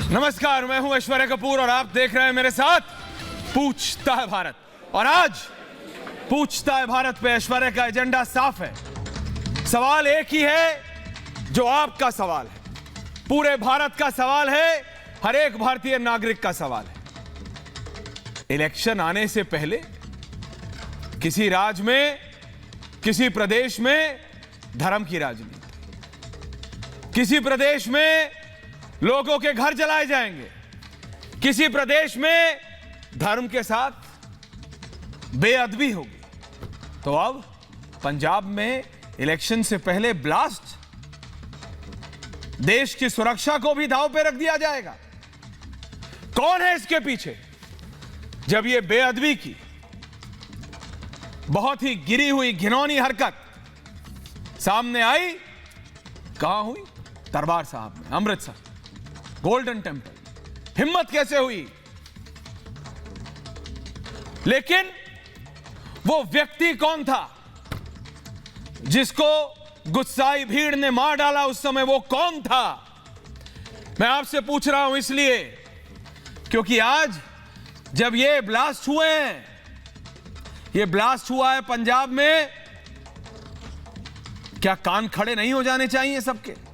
नमस्कार, मैं हूं ऐश्वर्या कपूर और आप देख रहे हैं मेरे साथ पूछता है भारत। और आज पूछता है भारत पे ऐश्वर्या का एजेंडा साफ है। सवाल एक ही है जो आपका सवाल है, पूरे भारत का सवाल है, हर एक भारतीय नागरिक का सवाल है। इलेक्शन आने से पहले किसी राज्य में, किसी प्रदेश में धर्म की राजनीति, किसी प्रदेश में लोगों के घर जलाए जाएंगे, किसी प्रदेश में धर्म के साथ बेअदबी होगी। तो अब पंजाब में इलेक्शन से पहले ब्लास्ट, देश की सुरक्षा को भी दांव पे रख दिया जाएगा। कौन है इसके पीछे? जब यह बेअदबी की बहुत ही गिरी हुई घिनौनी हरकत सामने आई, कहां हुई? दरबार साहब में, अमृतसर, गोल्डन टेंपल। हिम्मत कैसे हुई? लेकिन वो व्यक्ति कौन था जिसको गुस्साई भीड़ ने मार डाला? उस समय वो कौन था? मैं आपसे पूछ रहा हूं इसलिए क्योंकि आज जब ये ब्लास्ट हुए हैं, ये ब्लास्ट हुआ है पंजाब में, क्या कान खड़े नहीं हो जाने चाहिए सबके?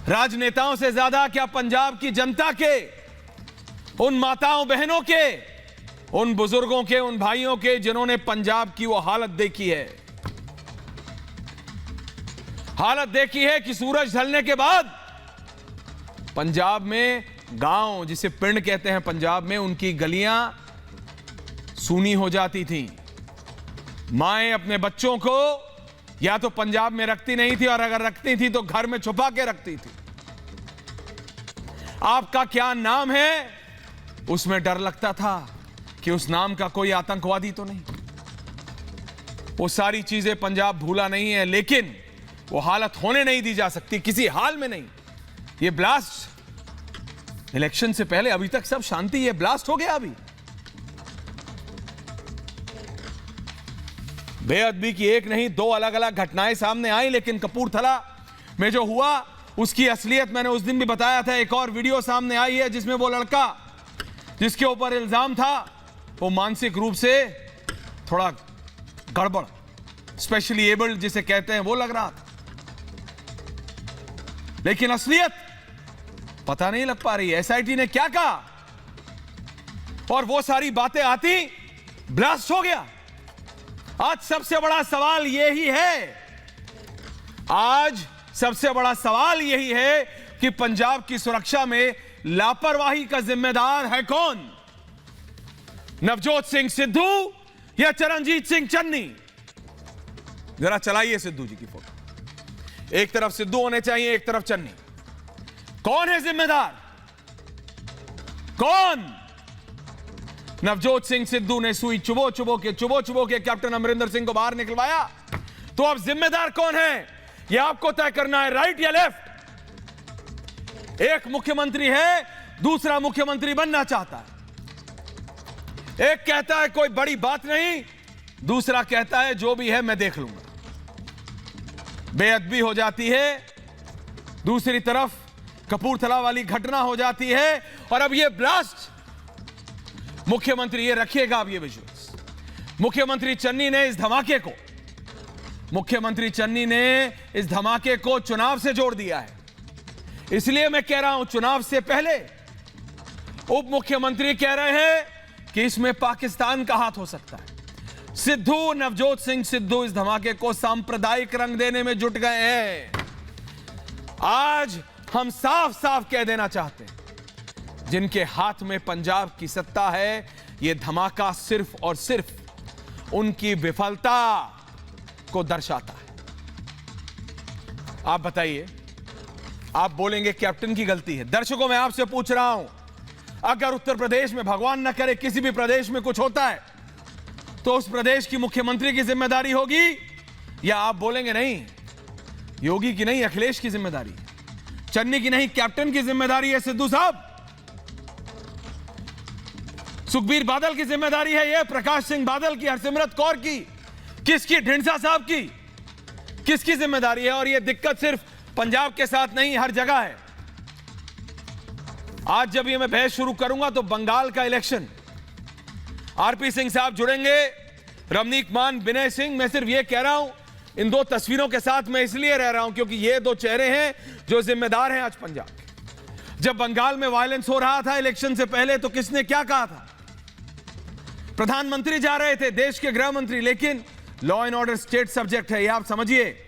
राजनेताओं से ज्यादा क्या पंजाब की जनता के, उन माताओं बहनों के, उन बुजुर्गों के, उन भाइयों के जिन्होंने पंजाब की वो हालत देखी है, हालत देखी है कि सूरज ढलने के बाद पंजाब में गांव, जिसे पिंड कहते हैं पंजाब में, उनकी गलियां सूनी हो जाती थीं। माएं अपने बच्चों को या तो पंजाब में रखती नहीं थी, और अगर रखती थी तो घर में छुपा के रखती थी। आपका क्या नाम है, उसमें डर लगता था कि उस नाम का कोई आतंकवादी तो नहीं। वो सारी चीजें पंजाब भूला नहीं है, लेकिन वो हालत होने नहीं दी जा सकती, किसी हाल में नहीं। ये ब्लास्ट इलेक्शन से पहले, अभी तक सब शांति, ये ब्लास्ट हो गया। अभी बेअदबी की एक नहीं, दो अलग अलग घटनाएं सामने आई, लेकिन कपूरथला में जो हुआ उसकी असलियत मैंने उस दिन भी बताया था। एक और वीडियो सामने आई है जिसमें वो लड़का जिसके ऊपर इल्जाम था वो मानसिक रूप से थोड़ा गड़बड़, स्पेशली एबल्ड जिसे कहते हैं, वो लग रहा था। लेकिन असलियत पता नहीं लग पा रही। एसआईटी ने क्या कहा और वो सारी बातें आती, ब्लास्ट हो गया। आज सबसे बड़ा सवाल यही है, आज सबसे बड़ा सवाल यही है कि पंजाब की सुरक्षा में लापरवाही का जिम्मेदार है कौन? नवजोत सिंह सिद्धू या चरणजीत सिंह चन्नी? जरा चलाइए सिद्धू जी की फोटो। एक तरफ सिद्धू होने चाहिए, एक तरफ चन्नी। कौन है जिम्मेदार? कौन? नवजोत सिंह सिद्धू ने सुई चुबो चुबो के कैप्टन अमरिंदर सिंह को बाहर निकलवाया, तो अब जिम्मेदार कौन है यह आपको तय करना है, राइट या लेफ्ट? एक मुख्यमंत्री है, दूसरा मुख्यमंत्री बनना चाहता है। एक कहता है कोई बड़ी बात नहीं, दूसरा कहता है जो भी है मैं देख लूंगा। बेअदबी हो जाती है, दूसरी तरफ कपूरथला वाली घटना हो जाती है, और अब यह ब्लास्ट। मुख्यमंत्री, ये रखिएगा अब ये विजुअल्स, मुख्यमंत्री चन्नी ने इस धमाके को चुनाव से जोड़ दिया है। इसलिए मैं कह रहा हूं, चुनाव से पहले उप मुख्यमंत्री कह रहे हैं कि इसमें पाकिस्तान का हाथ हो सकता है। सिद्धू, नवजोत सिंह सिद्धू इस धमाके को सांप्रदायिक रंग देने में जुट गए हैं। आज हम साफ साफ कह देना चाहते हैं, जिनके हाथ में पंजाब की सत्ता है, यह धमाका सिर्फ और सिर्फ उनकी विफलता को दर्शाता है। आप बताइए, आप बोलेंगे कैप्टन की गलती है। दर्शकों, मैं आपसे पूछ रहा हूं, अगर उत्तर प्रदेश में, भगवान न करे किसी भी प्रदेश में कुछ होता है, तो उस प्रदेश की मुख्यमंत्री की जिम्मेदारी होगी, या आप बोलेंगे नहीं, योगी की नहीं, अखिलेश की जिम्मेदारी, चन्नी की नहीं, कैप्टन की जिम्मेदारी है, सिद्धू साहब, सुखबीर बादल की जिम्मेदारी है, यह प्रकाश सिंह बादल की, हरसिमरत कौर की, किसकी? ढींडसा साहब की। किसकी जिम्मेदारी है? और यह दिक्कत सिर्फ पंजाब के साथ नहीं, हर जगह है। आज जब ये मैं बहस शुरू करूंगा तो बंगाल का इलेक्शन, आरपी सिंह साहब जुड़ेंगे, रवनीक मान, विनय सिंह। मैं सिर्फ ये कह रहा हूं, इन दो तस्वीरों के साथ मैं इसलिए रह रहा हूं क्योंकि ये दो चेहरे हैं जो जिम्मेदार हैं आज पंजाब के। जब बंगाल में वायलेंस हो रहा था इलेक्शन से पहले तो किसने क्या कहा था? प्रधानमंत्री जा रहे थे, देश के गृह मंत्री, लेकिन law and order state subject है, ये आप समझिए।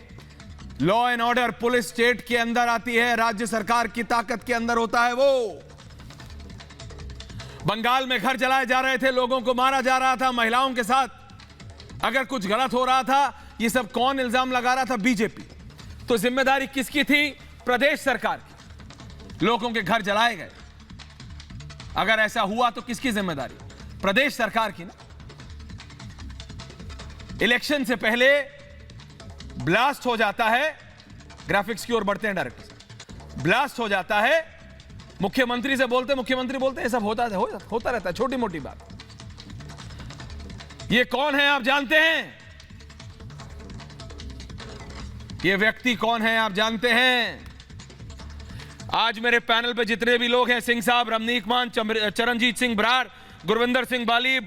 Law and order police state के अंदर आती है, राज्य सरकार की ताकत के अंदर होता है वो। बंगाल में घर जलाए जा रहे थे, लोगों को मारा जा रहा था, महिलाओं के साथ अगर कुछ गलत हो रहा था, ये सब कौन इल्जाम लगा रहा था? बीजेपी। तो जिम्मेदारी किसकी थी? प्रदेश सरकार की। लोगों के घर जलाए गए, अगर ऐसा हुआ तो किसकी जिम्मेदारी? प्रदेश सरकार की ना। इलेक्शन से पहले ब्लास्ट हो जाता है, ग्राफिक्स की ओर बढ़ते हैं डायरेक्टर साहब, ब्लास्ट हो जाता है, मुख्यमंत्री से बोलते, मुख्यमंत्री बोलते, ये सब होता रहता है, छोटी मोटी बात। ये कौन है आप जानते हैं? ये व्यक्ति कौन है आप जानते हैं? आज मेरे पैनल पे जितने भी लोग हैं, सिंह साहब, रवनीक मान, चरणजीत सिंह बरार, गुरविंदर सिंह बाली,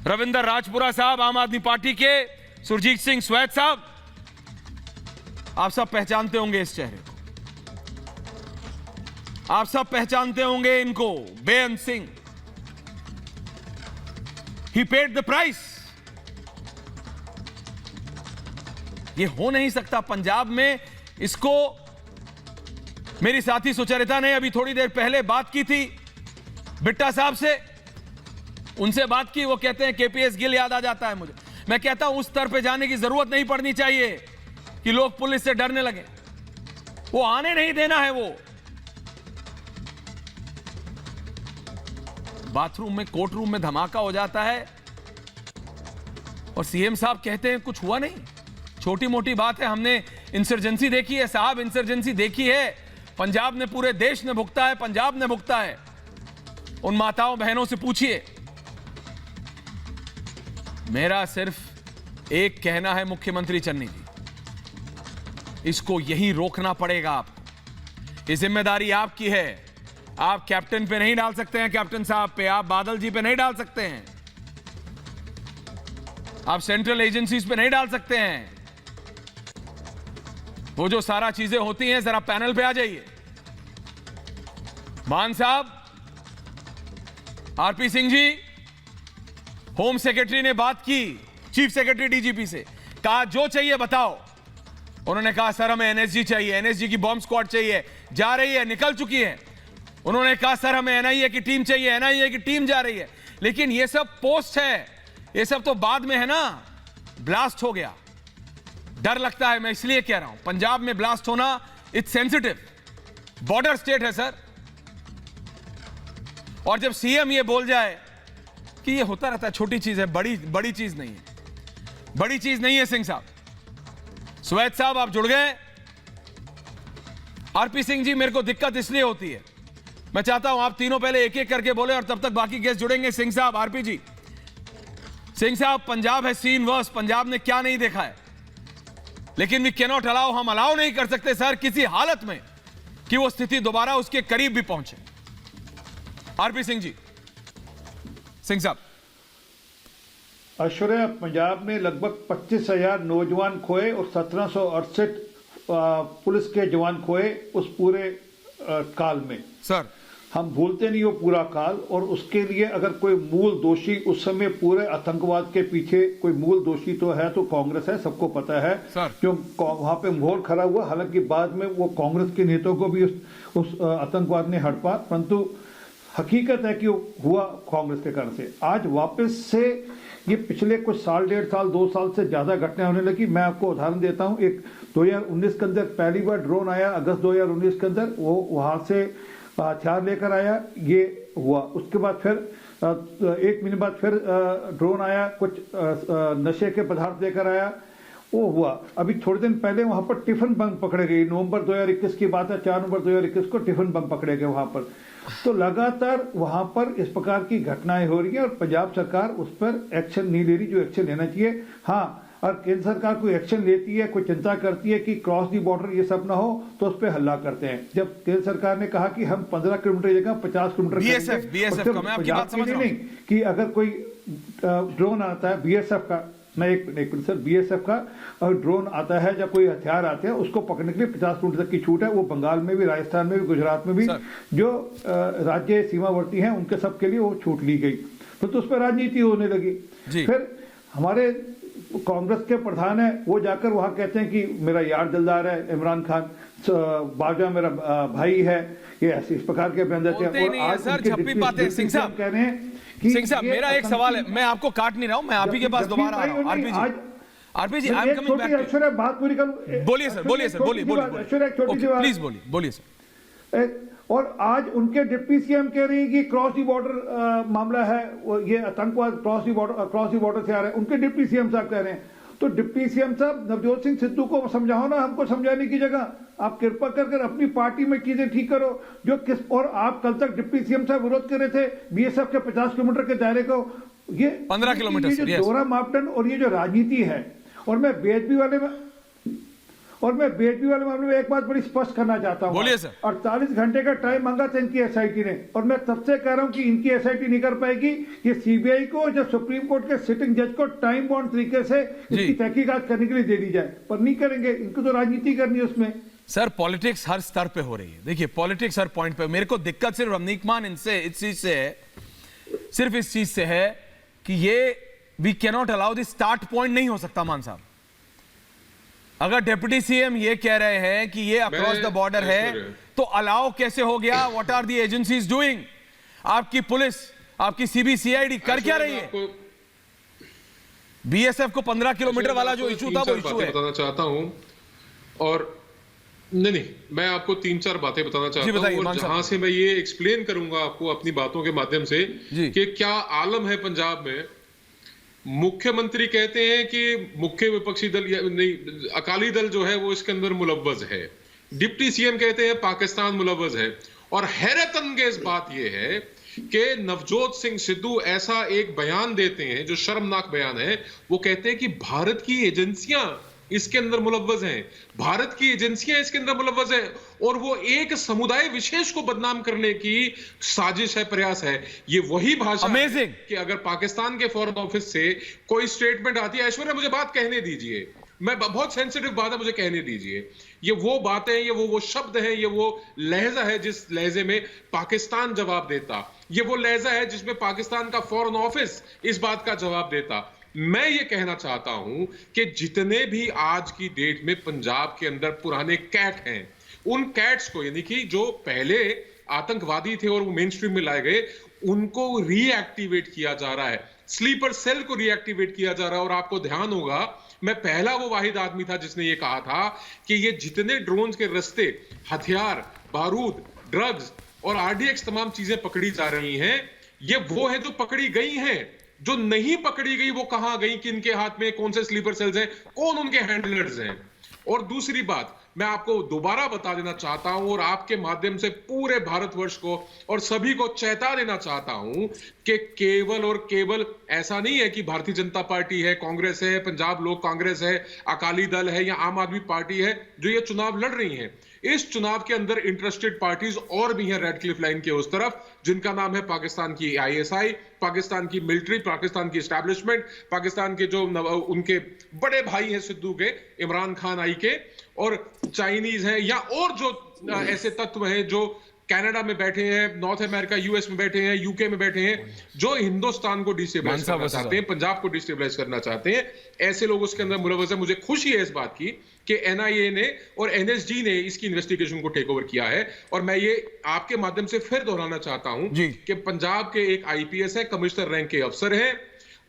रविंदर राजपुरा साहब आम आदमी पार्टी के, सुरजीत सिंह स्वैत साहब, आप सब पहचानते होंगे इस चेहरे को, आप सब पहचानते होंगे इनको। बेअंत सिंह, ही पेड द प्राइस। ये हो नहीं सकता पंजाब में। इसको मेरी साथी सुचरिता ने अभी थोड़ी देर पहले बात की थी बिट्टा साहब से, उनसे बात की, वो कहते हैं केपीएस गिल याद आ जाता है मुझे। मैं कहता हूं उस स्तर पे जाने की जरूरत नहीं पड़नी चाहिए कि लोग पुलिस से डरने लगे, वो आने नहीं देना है। वो बाथरूम में, कोर्ट रूम में धमाका हो जाता है और सीएम साहब कहते हैं कुछ हुआ नहीं, छोटी मोटी बात है। हमने इंसर्जेंसी देखी है साहब, इंसर्जेंसी देखी है, पंजाब ने, पूरे देश ने भुगता है, पंजाब ने भुगता है। उन माताओं बहनों से पूछिए। मेरा सिर्फ एक कहना है मुख्यमंत्री चन्नी जी, इसको यहीं रोकना पड़ेगा आपको। ये जिम्मेदारी आपकी है। आप कैप्टन पे नहीं डाल सकते हैं, कैप्टन साहब पे, आप बादल जी पे नहीं डाल सकते हैं, आप सेंट्रल एजेंसीज पे नहीं डाल सकते हैं। वो जो सारा चीजें होती हैं, जरा पैनल पे आ जाइए। मान साहब, RP Singh ji, home secretary ने बात की चीफ सेक्रेटरी डीजीपी से, कहा जो चाहिए बताओ। उन्होंने कहा सर हमें एनएसजी चाहिए, एनएसजी की बॉम्ब स्क्वाड चाहिए, जा रही है, निकल चुकी है। उन्होंने कहा सर हमें एनआईए की टीम चाहिए, एनआईए की टीम जा रही है। लेकिन ये सब पोस्ट है, ये सब तो बाद में है ना। ब्लास्ट हो गया, डर लगता है। मैं इसलिए कह रहा हूं, पंजाब में ब्लास्ट होना इट्स सेंसिटिव, बॉर्डर स्टेट है सर। और जब सीएम ये बोल जाए कि ये होता रहता है, छोटी चीज है, बड़ी चीज नहीं है, बड़ी चीज नहीं है। सिंह साहब, स्वैत साहब आप जुड़ गए। आरपी सिंह जी, मेरे को दिक्कत इसलिए होती है, मैं चाहता हूं आप तीनों पहले एक एक करके बोले और तब तक बाकी गेस्ट जुड़ेंगे। सिंह साहब, आरपी जी। सिंह साहब, पंजाब है सीन वर्स, पंजाब ने क्या नहीं देखा है, लेकिन वी कैनॉट अलाउ, हम अलाउ नहीं कर सकते सर किसी हालत में कि वो स्थिति दोबारा उसके करीब भी पहुंचे। आरपी सिंह जी। सिंह साहब। ऐश्वर्या, पंजाब में लगभग 25,000 नौजवान खोए और 1768 पुलिस के जवान खोए उस पूरे काल में। सर, हम भूलते नहीं वो पूरा काल, और उसके लिए अगर कोई मूल दोषी उस समय पूरे आतंकवाद के पीछे कोई मूल दोषी तो है तो कांग्रेस है, सबको पता है सर। जो वहां पे माहौल खड़ा हुआ। हालांकि बाद में वो कांग्रेस के नेताओं को भी उस आतंकवाद ने हड़पा, परंतु हकीकत है कि हुआ कांग्रेस के कारण से। आज वापस से ये पिछले कुछ साल, 1.5 साल, 2 साल से ज्यादा घटनाएं होने लगी। मैं आपको उदाहरण देता हूं, एक 2019 के अंदर पहली बार ड्रोन आया, अगस्त 2019 के अंदर, वो वहां से हथियार लेकर आया, ये हुआ। उसके बाद फिर 1 महीने बाद फिर ड्रोन आया, कुछ नशे के पदार्थ लेकर आया, वो हुआ। अभी थोड़े दिन पहले वहां पर टिफिन बम पकड़े गए, नवंबर 2021 की बात है, 4 नवंबर 2021 को टिफिन बम पकड़े गए वहां पर। तो लगातार वहां पर इस प्रकार की घटनाएं हो रही है और पंजाब सरकार उस पर एक्शन नहीं ले रही जो एक्शन लेना चाहिए। हाँ, और केंद्र सरकार कोई एक्शन लेती है, कोई चिंता करती है कि क्रॉस दी बॉर्डर ये सब ना हो, तो उस पर हल्ला करते हैं। जब केंद्र सरकार ने कहा कि हम 15 किलोमीटर की जगह 50 किलोमीटर बीएसएफ का मैं आपकी बात समझ रहा हूं कि अगर कोई ड्रोन आता है बीएसएफ का, मैं एक मिनट सर, बीएसएफ का अगर ड्रोन आता है या कोई हथियार आते हैं, उसको पकड़ने के लिए 50 किलोमीटर तक की छूट है। वो बंगाल में भी, राजस्थान में भी, गुजरात में भी जो राज्य सीमावर्ती हैं उनके सब के लिए वो छूट ली गई। तो उस पर राजनीति होने लगी। फिर हमारे कांग्रेस के प्रधान है, वो जाकर वहां कहते हैं कि मेरा यार दिलदार है इमरान खान, बाजवा मेरा भाई है, ये ऐसे इस प्रकार के बयान देते हैं। और आज सर झप्पी बातें सिंह साहब कह रहे हैं। सिंह साहब मेरा एक सवाल है, मैं आपको काट नहीं रहा हूं, मैं आप ही के पास दोबारा आ रहा हूं। RP ji I am coming back to, बात पूरी कर, बोलिए सर, बोलिए सर, बोलिए प्लीज बोलिए सर। और आज उनके डिप्टी सीएम कह रही है कि क्रॉस दी बॉर्डर मामला है, ये आतंकवाद क्रॉस दी बॉर्डर से आ रहा है, उनके डिप्टी सीएम साहब कह रहे हैं। तो डिप्टी सीएम साहब नवजोत सिंह सिद्धू को समझाओ ना, हमको समझाने की जगह आप कृपा कर अपनी पार्टी में चीजें ठीक करो। जो किस और आप कल तक डिप्टी सीएम साहब विरोध कर रहे थे बीएसएफ के 50 किलोमीटर के दायरे को, ये 15 किलोमीटर, ये जो दोहरा मापदंड और ये जो राजनीति है। और मैं बेदबी वाले मामले में एक बात बड़ी स्पष्ट करना चाहता हूं। बोलिए सर। 48 घंटे का टाइम मांगा था इनकी एसआईटी ने, और मैं तब से कह रहा हूं कि इनकी एसआईटी नहीं कर पाएगी। ये सीबीआई को, जो सुप्रीम कोर्ट के सिटिंग जज को टाइम बाउंड तरीके से इसकी तहकीकात करने के लिए दे दी जाए, पर नहीं करेंगे। इनको तो राजनीति करनी है उसमें। सर पॉलिटिक्स हर स्तर पे हो रही है। देखिए पॉलिटिक्स हर पॉइंट पे, मेरे को दिक्कत सिर्फ रमनीक मान इनसे इस चीज से है, सिर्फ इस चीज से है कि ये we can not allow this start point नहीं हो सकता। मान साहब अगर डिप्टी सीएम ये कह रहे हैं कि ये अक्रॉस द बॉर्डर है, तो अलाउ कैसे हो गया? What are the agencies doing? आपकी पुलिस, आपकी सीबीसीआईडी कर क्या रही है? बीएसएफ को 15 किलोमीटर वाला जो इशू था वो इशू है। बताना चाहता हूं, और नहीं मैं आपको 3-4 बातें बताना चाहता हूं, और जहां से मैं ये एक्सप्लेन करूंगा आपको अपनी बातों के माध्यम से कि क्या आलम है पंजाब में। मुख्यमंत्री कहते हैं कि मुख्य विपक्षी दल नहीं, अकाली दल जो है वो इसके अंदर मुलव्वज है। डिप्टी सीएम कहते हैं पाकिस्तान मुलव्वज है। और हैरत अंगेज बात यह है कि नवजोत सिंह सिद्धू ऐसा एक बयान देते हैं जो शर्मनाक बयान है। वो कहते हैं कि भारत की एजेंसियां इसके अंदर मुलव्वज हैं, भारत की एजेंसियां इसके अंदर मुलव्वज हैं, और वो एक समुदाय विशेष को बदनाम करने की साजिश है, प्रयास है। ये वही भाषा है कि अगर पाकिस्तान के फॉरेन ऑफिस से कोई स्टेटमेंट आती है, ऐश्वर्या मुझे बात कहने दीजिए, मैं बहुत सेंसिटिव बात है, मुझे कहने दीजिए। ये वो बातें, ये वो शब्द हैं, ये वो लहजा है जिस लहजे में पाकिस्तान जवाब देता, ये वो लहजा है जिसमें पाकिस्तान का फॉरेन ऑफिस इस बात का जवाब देता। मैं ये कहना चाहता हूं कि जितने भी आज की डेट में पंजाब के अंदर पुराने कैट हैं, उन कैट्स को, यानी कि जो पहले आतंकवादी थे और वो मेन स्ट्रीम में लाए गए, उनको रीएक्टिवेट किया जा रहा है, स्लीपर सेल को रीएक्टिवेट किया जा रहा है। और आपको ध्यान होगा, मैं पहला वो वाहिद आदमी था जिसने ये कहा था कि ये जितने ड्रोन्स के रास्ते हथियार, बारूद, ड्रग्स और आरडीएक्स तमाम चीजें पकड़ी जा रही हैं, ये वो है जो पकड़ी गई हैं। जो नहीं पकड़ी गई वो कहां गई, किनके हाथ में, कौन से स्लीपर सेल्स हैं, कौन उनके हैंडलर्स हैं। और दूसरी बात मैं आपको दोबारा बता देना चाहता हूं, और आपके माध्यम से पूरे भारतवर्ष को और सभी को चेता देना चाहता हूं कि केवल और केवल ऐसा नहीं है कि भारतीय जनता पार्टी है, कांग्रेस है, पंजाब लोक कांग्रेस है, अकाली दल है या आम आदमी पार्टी है जो ये चुनाव लड़ रही हैं। इस चुनाव के अंदर इंटरेस्टेड पार्टीज और भी हैं रेड क्लिफ लाइन के उस तरफ, जिनका नाम है पाकिस्तान की आईएसआई, पाकिस्तान की मिलिट्री, पाकिस्तान की एस्टैब्लिशमेंट, पाकिस्तान के जो उनके बड़े भाई हैं सिद्धू के, इमरान खान आई के, और चाइनीज हैं, या और जो ऐसे तत्व हैं जो कनाडा में बैठे हैं, नॉर्थ अमेरिका यूएस में बैठे हैं, यूके में बैठे हैं, जो हिंदुस्तान को डिस्टेबलाइज करना चाहते हैं, पंजाब को डिस्टेबलाइज करना चाहते हैं। ऐसे लोग उसके अंदर मुलव्वस हैं। मुझे खुशी है इस बात की कि एनआईए ने और एनएसजी ने इसकी इन्वेस्टिगेशन को टेक ओवर किया है। और मैं ये आपके माध्यम से फिर दोहराना चाहता हूं कि पंजाब के एक आईपीएस है, कमिश्नर रैंक के अफसर हैं,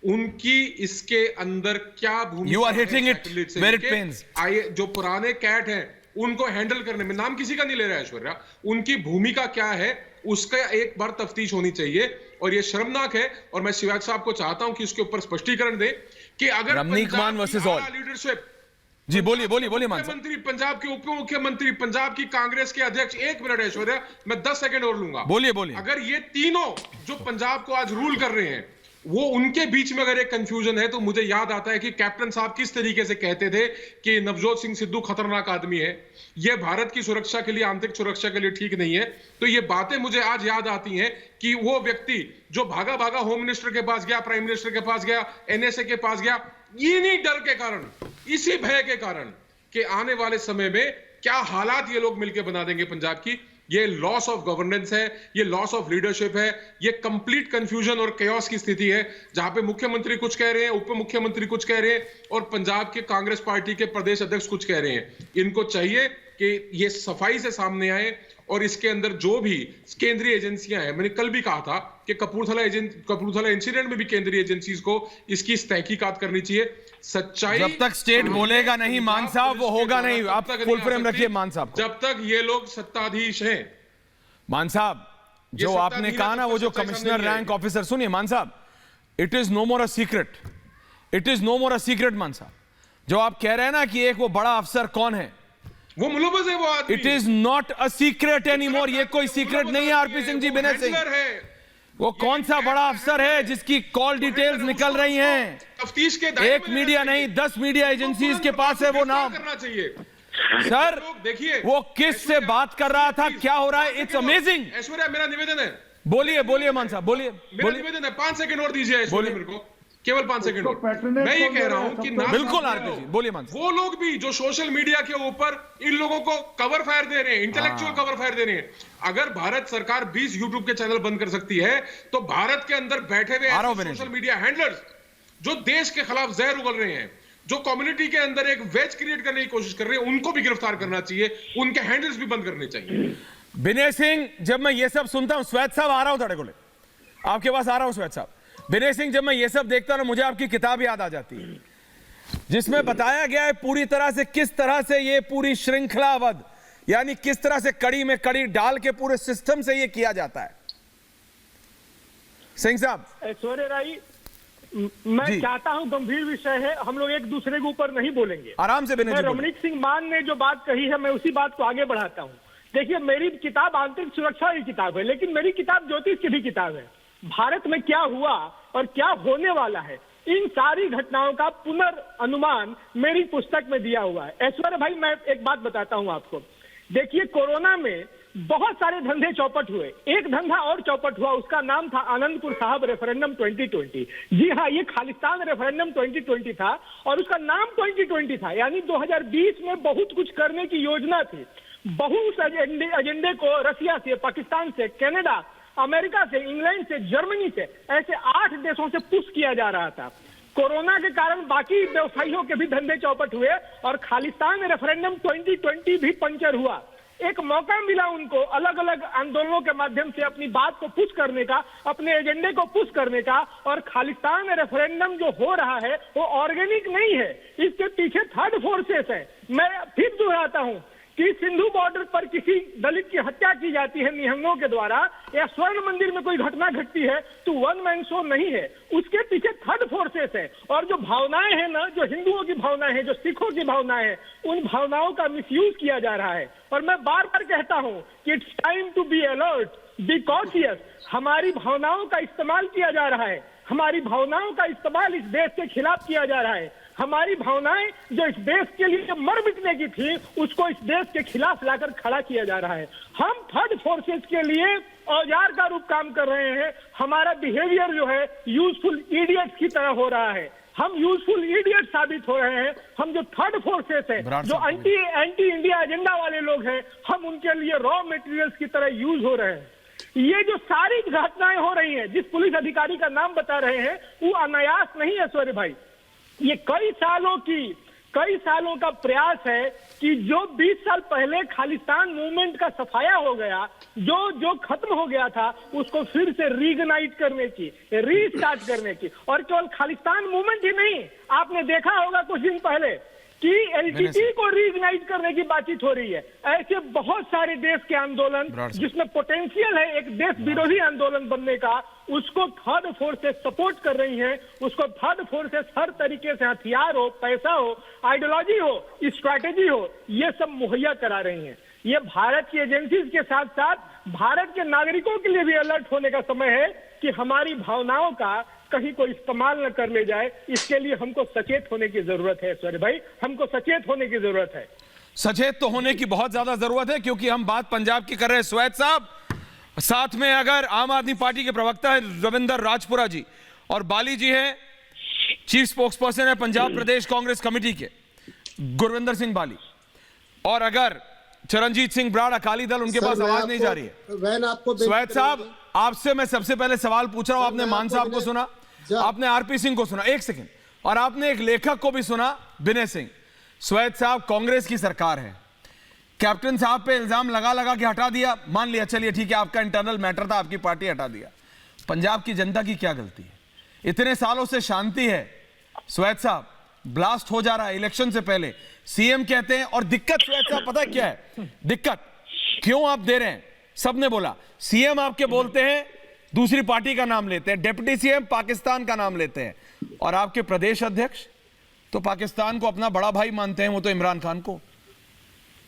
उनकी इसके अंदर क्या भूमिका, you are hitting it where it pains, जो पुराने कैट हैं उनको हैंडल करने में, नाम किसी का नहीं ले रहा है ऐश्वर्या, उनकी भूमिका क्या है उसका एक बार तफ्तीश होनी चाहिए। और ये शर्मनाक है, और मैं शिवाजी साहब को चाहता हूं कि उसके ऊपर स्पष्टीकरण दे कि अगर रमनीक मान वर्सेस ऑल लीडरशिप, जी बोलिए बोलिए बोलिए, मुख्यमंत्री पंजाब के, उप मुख्यमंत्री पंजाब की कांग्रेस के अध्यक्ष, 1 मिनट ऐश्वर्या मैं 10 सेकंड और लूंगा, बोलिए बोलिए, अगर ये तीनों जो पंजाब को आज रूल कर रहे हैं वो उनके बीच में अगर एक कंफ्यूजन है तो मुझे याद आता है कि कैप्टन साहब किस तरीके से कहते थे कि नवजोत सिंह सिद्धू खतरनाक आदमी है, ये भारत की सुरक्षा के लिए, आंतरिक सुरक्षा के लिए ठीक नहीं है। तो ये बातें मुझे आज याद आती हैं कि वो व्यक्ति जो भागा भागा होम मिनिस्टर के पास गया, प्राइम मिनिस्टर के पास गया, एनएसए के पास गया, इन्हीं डर के कारण, इसी भय के कारण कि आने वाले समय में क्या हालात ये लोग मिलकर बना देंगे पंजाब की। ये लॉस ऑफ गवर्नेंस है, ये लॉस ऑफ लीडरशिप है, ये कंप्लीट कंफ्यूजन और केओस की स्थिति है, जहां पे मुख्यमंत्री कुछ कह रहे हैं, उप मुख्यमंत्री कुछ कह रहे हैं और पंजाब के कांग्रेस पार्टी के प्रदेश अध्यक्ष कुछ कह रहे हैं। इनको चाहिए कि ये सफाई से सामने आए और इसके अंदर जो भी केंद्रीय एजेंसियां हैं, मैंने कल भी कहा था कि कपूरथला इंसिडेंट में भी केंद्रीय एजेंसीज को इसकी तहकीकात करनी चाहिए। सच्चाई जब तक स्टेट बोलेगा नहीं मान साहब, वो होगा नहीं। आप फुल फ्रेम रखिए मान साहब, जब तक ये लोग सत्ताधीश हैं। मान साहब जो आपने कहा ना, वो जो कमिश्नर रैंक ऑफिसर, सुनिए मान साहब, it is no more a secret, it is no more a secret Mann साहब। जो आप कह रहे हैं ना कि एक वो बड़ा अफसर कौन है, वो मुलव्वस है वो आदमी। It is not a secret any more, ये कोई सीक्रेट नहीं है आरपी सिंह जी, विनय सिंह। वो कौन सा बड़ा अफसर है जिसकी कॉल डिटेल्स निकल रही हैं? तफ्तीश के एक मीडिया नहीं, 10 मीडिया एजेंसीज के पास है वो नाम। करना चाहिए सर देखिए वो किस से बात कर रहा था, क्या हो रहा है, इट्स अमेजिंग। ऐश्वर्या मेरा निवेदन है, बोलिए बोलिए मान साहब, बोलिए मेरा निवेदन है, 5 सेकंड और दीजिए ऐश्वर्या मेरे को, केवल 5 सेकंड और। मैं ये कह रहा हूं कि बिल्कुल आरपी जी बोलिए मान साहब। वो लोग भी जो सोशल मीडिया के ऊपर इन लोगों को कवर फायर दे रहे हैं, इंटेलेक्चुअल कवर फायर दे रहे हैं। अगर भारत सरकार 20 यूट्यूब के चैनल बंद कर सकती है तो भारत के अंदर बैठे हुए सोशल मीडिया हैंडलर्स जो देश के खिलाफ जहर उगल रहे हैं, जो कम्युनिटी के अंदर एक वेज क्रिएट करने की कोशिश कर रहे हैं, उनको भी गिरफ्तार करना चाहिए, उनके हैंडल्स भी बंद करने चाहिए। विनय सिंह, जब मैं ये सब सुनता हूं, श्वेत साहब आ रहा हूं, को आपके पास आ रहा हूं श्वेत साहब। विनय सिंह, जब मैं ये सब देखता हूं, मुझे आपकी किताब याद आ जाती है जिसमें बताया गया है पूरी तरह से किस तरह से ये पूरी श्रृंखलाबद्ध, यानी किस तरह से कड़ी में कड़ी डाल के पूरे सिस्टम से ये किया जाता है। सिंह साहब। ऐश्वर्या राय, मैं चाहता हूं, गंभीर विषय है, हम लोग एक दूसरे के ऊपर नहीं बोलेंगे, आराम से। रमणीक सिंह मान ने जो बात कही है, मैं उसी बात को आगे बढ़ाता हूं। देखिए, मेरी किताब आंतरिक सुरक्षा की किताब है, लेकिन मेरी किताब ज्योतिष की भी किताब है। भारत में क्या हुआ और क्या होने वाला है, इन सारी घटनाओं का पुनर्अनुमान मेरी पुस्तक में दिया हुआ है। ऐश्वर्या भाई, मैं एक बात बताता हूं आपको। देखिए, कोरोना में बहुत सारे धंधे चौपट हुए, एक धंधा और चौपट हुआ, उसका नाम था आनंदपुर साहब रेफरेंडम 2020। जी हाँ, ये खालिस्तान रेफरेंडम 2020 था और उसका नाम 2020 था, यानी 2020 में बहुत कुछ करने की योजना थी। बहुत एजेंडे को रसिया से, पाकिस्तान से, कनाडा, अमेरिका से, इंग्लैंड से, जर्मनी से, ऐसे 8 देशों से पुश किया जा रहा था। कोरोना के कारण बाकी व्यवसायियों के भी धंधे चौपट हुए और खालिस्तान रेफरेंडम 2020 भी पंचर हुआ। एक मौका मिला उनको अलग अलग आंदोलनों के माध्यम से अपनी बात को पुश करने का, अपने एजेंडे को पुश करने का। और खालिस्तान रेफरेंडम जो हो रहा है वो ऑर्गेनिक नहीं है, इसके पीछे थर्ड फोर्सेस है। मैं फिर दोहराता हूं कि सिंधु बॉर्डर पर किसी दलित की हत्या की जाती है निहंगों के द्वारा, या स्वर्ण मंदिर में कोई घटना घटती है तो वन मैन शो नहीं है, उसके पीछे थर्ड फोर्सेस है। और जो भावनाएं हैं ना, जो हिंदुओं की भावनाएं हैं, जो सिखों की भावनाएं हैं, उन भावनाओं का मिसयूज किया जा रहा है। और मैं बार बार कहता हूं कि it's time to be alert, be cautious. हमारी भावनाओं का इस्तेमाल किया जा रहा है, हमारी भावनाओं का इस्तेमाल इस देश के खिलाफ किया जा रहा है। हमारी भावनाएं जो इस देश के लिए मर मिटने की थी, उसको इस देश के खिलाफ लाकर खड़ा किया जा रहा है। हम थर्ड फोर्सेस के लिए औजार का रूप काम कर रहे हैं। हमारा बिहेवियर जो है यूजफुल इडियट्स की तरह हो रहा है, हम यूजफुल इडियट साबित हो रहे हैं। हम जो थर्ड फोर्सेस है, जो एंटी इंडिया एजेंडा वाले लोग हैं, हम उनके लिए रॉ मटेरियल्स की तरह यूज हो रहे हैं। ये जो सारी घटनाएं हो रही हैं, जिस पुलिस अधिकारी का नाम बता रहे हैं, वो अनायास नहीं है ऐश्वर्या भाई। ये कई सालों का प्रयास है कि जो 20 साल पहले खालिस्तान मूवमेंट का सफाया हो गया, जो खत्म हो गया था, उसको फिर से रीगनाइट करने की, रीस्टार्ट करने की। और केवल खालिस्तान मूवमेंट ही नहीं, आपने देखा होगा कुछ दिन पहले कि एलटीटी को रीइग्नाइट करने की बातचीत हो रही है। ऐसे बहुत सारे देश के आंदोलन जिसमें पोटेंशियल है एक देश विरोधी आंदोलन बनने का, उसको थर्ड फोर्सेस सपोर्ट कर रही हैं। उसको थर्ड फोर्सेस हर तरीके से, हथियार हो, पैसा हो, आइडियोलॉजी हो, स्ट्रैटेजी हो, ये सब मुहैया करा रही हैं। ये भारत की एजेंसीज के साथ साथ भारत के नागरिकों के लिए भी अलर्ट होने का समय है कि हमारी भावनाओं का कहीं कोई इस्तेमाल न कर ले जाए, इसके लिए हमको सचेत होने की जरूरत है। ऐश्वर्य भाई, हमको सचेत होने की जरूरत है। सचेत तो होने की बहुत ज्यादा जरूरत है, क्योंकि हम बात पंजाब की कर रहे हैं स्वेत साहब। साथ में अगर आम आदमी पार्टी के प्रवक्ता है रविंदर राजपुरा जी, और बाली जी है चीफ स्पोक्सपर्सन है पंजाब प्रदेश कांग्रेस कमेटी के गुरविंदर सिंह बाली, और अगर चरणजीत सिंह ब्राड़ अकाली दल, उनके पास आवाज नहीं जा रही है। स्वेत साहब, आपसे मैं सबसे पहले सवाल पूछ रहा हूं। आपने मान साहब को सुना, आपने आरपी सिंह को सुना, एक सेकंड, और आपने एक लेखक को भी सुना, विनय सिंह। स्वेत साहब, कांग्रेस की सरकार है, कैप्टन साहब पे इल्जाम लगा लगा के हटा दिया, मान लिया, चलिए ठीक है, आपका इंटरनल मैटर था, आपकी पार्टी हटा दिया। पंजाब की जनता की क्या गलती है? इतने सालों से शांति है स्वेत साहब, ब्लास्ट हो जा रहा है इलेक्शन से पहले, सीएम कहते हैं, और दिक्कत स्वेत साहब पता क्या है? दिक्कत क्यों आप दे रहे हैं? सबने बोला सीएम आपके बोलते हैं दूसरी पार्टी का नाम लेते हैं, डिप्टी सीएम पाकिस्तान का नाम लेते हैं, और आपके प्रदेश अध्यक्ष तो पाकिस्तान को अपना बड़ा भाई मानते हैं, वो तो इमरान खान को।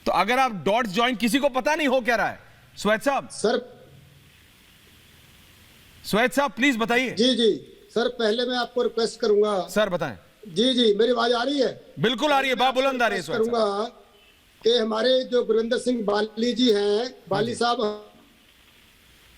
तो अगर आप डॉट्स ज्वाइन, किसी को पता नहीं हो क्या रहा है। स्वेत साहब, स्वेत साहब प्लीज बताइए। जी जी सर, पहले मैं आपको रिक्वेस्ट करूंगा। सर बताएं। जी जी, मेरी आवाज आ रही है? बिल्कुल आ रही है, बाबुलंद आ रही है। करूंगा कि हमारे जो गुरविंदर सिंह बाली जी हैं, बाली साहब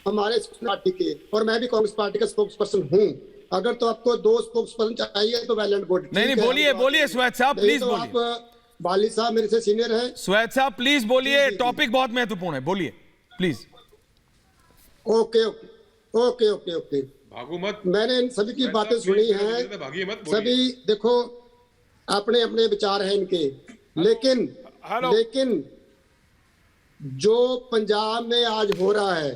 हमारे पार्टी के, और मैं भी कांग्रेस पार्टी का स्पोक्स पर्सन हूँ। अगर तो आपको दो स्पोक्स पर्सन चाहिए तो वेल एंड गुड। नहीं, बोलिए बोलिए स्वेत साहब, प्लीज बोलिए। आप बाली साहब मेरे से सीनियर हैं। स्वेत साहब प्लीज बोलिए, टॉपिक बहुत महत्वपूर्ण है, बोलिए please. Okay okay okay okay okay, भागो मत। मैंने इन सभी की बातें सुनी हैं। सभी देखो, अपने अपने विचार हैं इनके, लेकिन जो पंजाब में आज हो रहा है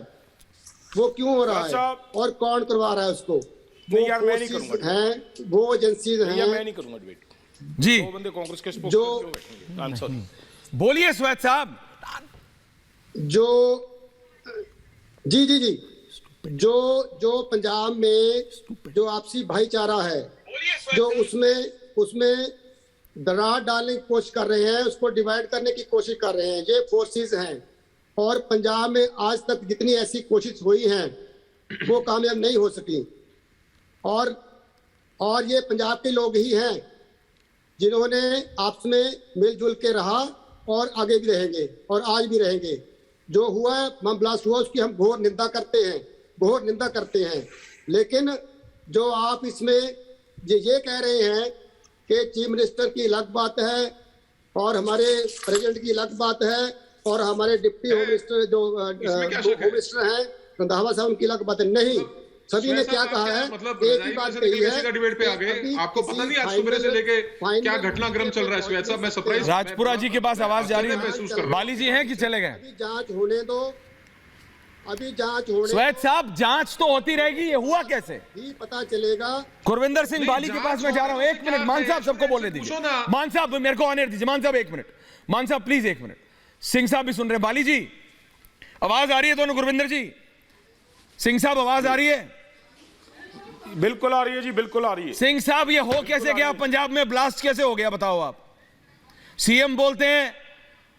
वो क्यों हो रहा है और कौन करवा रहा है उसको? वो हैं, वो एजेंसीज हैं। मैं नहीं करूंगा डिबेट जी। दो बंदे कांग्रेस के जो बोलिए स्वेत साहब। जी जी जी, जो पंजाब में जो आपसी भाईचारा है, जो उसमें दरार डालने की कोशिश कर रहे हैं, उसको डिवाइड करने की कोशिश कर रहे हैं, ये फोर्सेस हैं। और पंजाब में आज तक जितनी ऐसी कोशिश हुई हैं वो कामयाब नहीं हो सकी। और ये पंजाब के लोग ही हैं जिन्होंने आपस में मिलजुल के रहा, और आगे भी रहेंगे और आज भी रहेंगे। जो हुआ है, बम ब्लास्ट हुआ, उसकी हम घोर निंदा करते हैं। लेकिन जो आप इसमें ये कह रहे हैं कि चीफ मिनिस्टर की अलग बात है और हमारे प्रेसिडेंट की अलग बात है, और हमारे डिप्टी होम मिनिस्टर जो होम मिनिस्टर हैं रंधावा साहब, उनकी अलग बात है। नहीं, सभी ने क्या कहा है, मतलब एक ही बात कही है। डिबेट पे आ गए, आपको पता नहीं आज सुबह से लेके क्या घटनाक्रम चल रहा है? स्वेत साहब, मैं सरप्राइज। राजपुरा जी के पास आवाज जा रही है, बाली जी हैं कि चले गए? अभी जांच होने दो, अभी जांच होने। स्वेत साहब, जांच तो होती रहेगी, ये हुआ कैसे ही पता चलेगा। गुरविंदर सिंह बाली के पास मैं जा रहा हूं। एक मिनट, मान साहब सबको बोलने दीजिए। मान साहब मेरे को ऑनर दीजिए। मान साहब एक मिनट, मान साहब प्लीज एक मिनट। सिंह साहब भी सुन रहे हैं। बाली जी आवाज आ रही है दोनों? गुरविंदर जी, सिंह साहब आवाज आ रही है? बिल्कुल आ रही है जी, बिल्कुल आ रही है। सिंह साहब, ये हो कैसे गया? पंजाब में ब्लास्ट कैसे हो गया, बताओ आप। सीएम बोलते हैं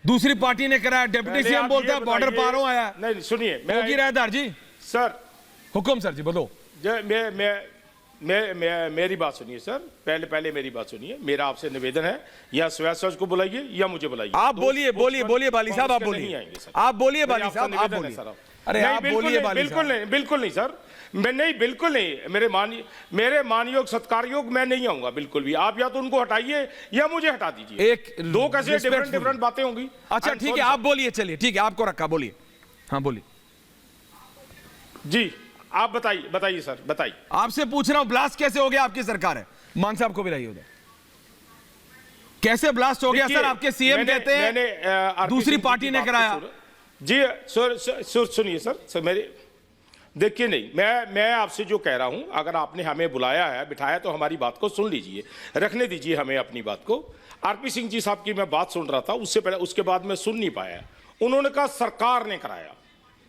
दूसरी पार्टी ने कराया, डिप्टी सीएम बोलता है बॉर्डर पारों आया। नहीं सुनिए, योगी रायदार जी। सर हुक्म सर जी, बोलो। मेरी बात सुनिए सर, पहले मेरी बात सुनिए। मेरा आपसे निवेदन है, या स्वेत सर को बुलाइए या मुझे बुलाइए। आप बोलिए बाली साहब, आप बोलिए। आप बोलिए बाली साहब, आप बोलिए। अरे आप बोलिए बाली साहब। बिल्कुल नहीं सर, मैं नहीं, बिल्कुल नहीं। मेरे मानयोग सत्कारयोग मैं नहीं आऊंगा बिल्कुल भी। आप या तो उनको हटाइए या मुझे हटा दीजिए। एक दो कैसे डिफरेंट बातें होंगी। अच्छा ठीक है, आप बोलिए, चलिए ठीक है, आपको रखा, बोलिए। हाँ बोलिए जी, आप बताइए सर, बताइए। आपसे पूछ रहा हूं, ब्लास्ट कैसे हो गया? आपकी सरकार है, मान साहब को भी लाइए उधर। कैसे ब्लास्ट हो गया सर? आपके सीएम कहते हैं दूसरी पार्टी ने कराया। जी सुनिए सर, मेरे देखिए, नहीं, मैं आपसे जो कह रहा हूं, अगर आपने हमें बुलाया है, बिठाया, तो हमारी बात को सुन लीजिए, रखने दीजिए हमें अपनी बात को। आरपी सिंह जी साहब की मैं बात सुन रहा था, उससे पहले, उसके बाद मैं सुन नहीं पाया। उन्होंने कहा सरकार ने कराया,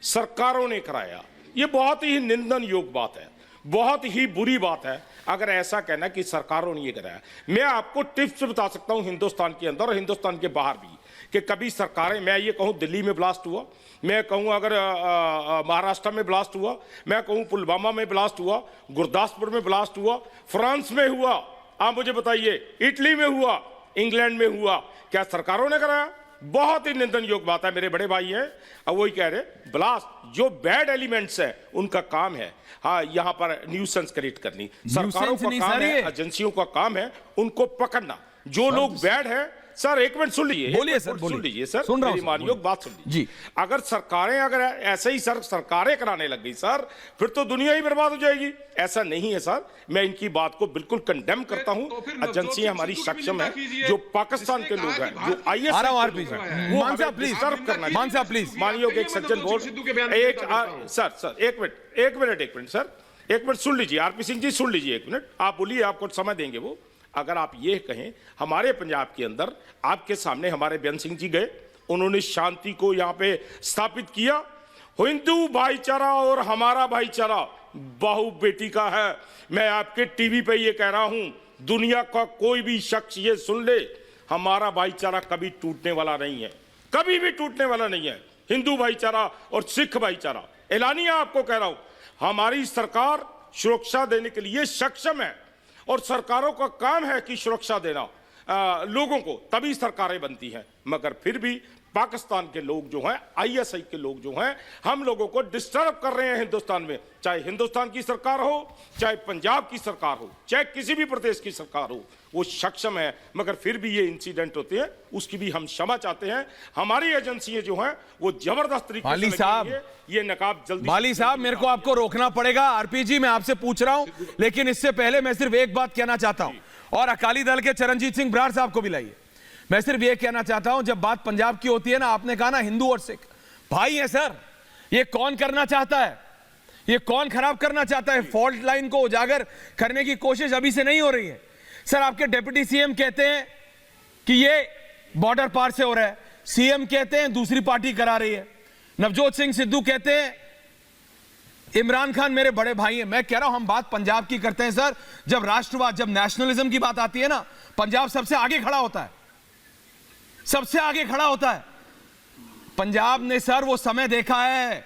सरकारों ने कराया। ये बहुत ही निंदन योग बात है। बहुत ही बुरी बात है अगर ऐसा कहना कि सरकारों ने ये कराया। मैं आपको टिप्स बता सकता हूं हिंदुस्तान के अंदर और हिंदुस्तान के बाहर भी, कि कभी सरकारें, मैं ये कहूं दिल्ली में ब्लास्ट हुआ, मैं कहूं अगर महाराष्ट्र में ब्लास्ट हुआ, मैं कहूं पुलवामा में ब्लास्ट हुआ, गुरदासपुर में ब्लास्ट हुआ, फ्रांस में हुआ, आप मुझे बताइए, इटली में हुआ, इंग्लैंड में हुआ, क्या सरकारों ने कराया? बहुत ही निंदन योग्य बात है। मेरे बड़े भाई हैं अब वही कह रहे, ब्लास्ट जो बैड एलिमेंट्स है उनका काम है हाँ यहाँ पर न्यूसेंस क्रिएट करनी। सरकारों का काम है, एजेंसियों का काम है उनको पकड़ना। जो लोग बैड है, सर एक मिनट सुन लीजिए, बोलिए सर, सुन लीजिए सर, सुन रहा हूं, मेरी मानियोग बात सुन लीजिए। जी, अगर सरकारें अगर ऐसे ही सरकारें कराने लग गई सर, फिर तो दुनिया ही बर्बाद हो जाएगी। ऐसा नहीं है सर, मैं इनकी बात को बिल्कुल कंडेम करता हूं। एजेंसियां हमारी सक्षम है, जो पाकिस्तान के लोग हैं, जो IAS मान साहब प्लीज सर्व करना, मान साहब प्लीज, मानियोग एक सज्जन बोल, एक सर एक मिनट सर, एक मिनट सुन लीजिए, RP सिंह जी सुन लीजिए, एक मिनट आप बोलिए, आपको समय देंगे वो। अगर आप ये कहें हमारे पंजाब के अंदर आपके सामने हमारे बेअंत सिंह जी गए, उन्होंने शांति को यहाँ पे स्थापित किया। हिंदू भाईचारा और हमारा भाईचारा बहु बेटी का है। मैं आपके टीवी पे ये कह रहा हूं, दुनिया का कोई भी शख्स ये सुन ले, हमारा भाईचारा कभी टूटने वाला नहीं है, कभी भी टूटने वाला नहीं है। हिंदू भाईचारा और सिख भाईचारा, एलानिया आपको कह रहा हूं, हमारी सरकार सुरक्षा देने के लिए सक्षम है और सरकारों का काम है कि सुरक्षा देना लोगों को, तभी सरकारें बनती हैं। मगर फिर भी पाकिस्तान के लोग जो हैं, ISI के लोग जो हैं, हम लोगों को डिस्टर्ब कर रहे हैं हिंदुस्तान में, चाहे हिंदुस्तान की सरकार हो, चाहे पंजाब की सरकार हो, चाहे किसी भी प्रदेश की सरकार हो, वो सक्षम है। मगर फिर भी ये इंसिडेंट होते हैं, उसकी भी हम क्षमा चाहते हैं। हमारी एजेंसियां जो हैं वो जबरदस्त तरीके बाली साहब, ये नकाब जल्दी, बाली साहब मेरे को आपको रोकना पड़ेगा। RP जी मैं आपसे पूछ रहा हूं, लेकिन इससे पहले मैं सिर्फ एक बात कहना चाहता हूं, और अकाली दल के चरणजीत सिंह बराड़ साहब को भी लाइए। मैं सिर्फ ये कहना चाहता हूं, जब बात पंजाब की होती है ना, आपने कहा ना हिंदू और सिख भाई हैं सर, ये कौन करना चाहता है, ये कौन खराब करना चाहता है? फॉल्ट लाइन को उजागर करने की कोशिश अभी से नहीं हो रही है सर। आपके डिप्टी CM कहते हैं कि ये बॉर्डर पार से हो रहा है, CM कहते हैं दूसरी पार्टी करा रही है, नवजोत सिंह सिद्धू कहते हैं इमरान खान मेरे बड़े भाई हैं। मैं कह रहा हूं हम बात पंजाब की करते हैं सर। जब राष्ट्रवाद, जब नेशनलिज्म की बात आती है ना, पंजाब सबसे आगे खड़ा होता है, सबसे आगे खड़ा होता है। पंजाब ने सर वो समय देखा है,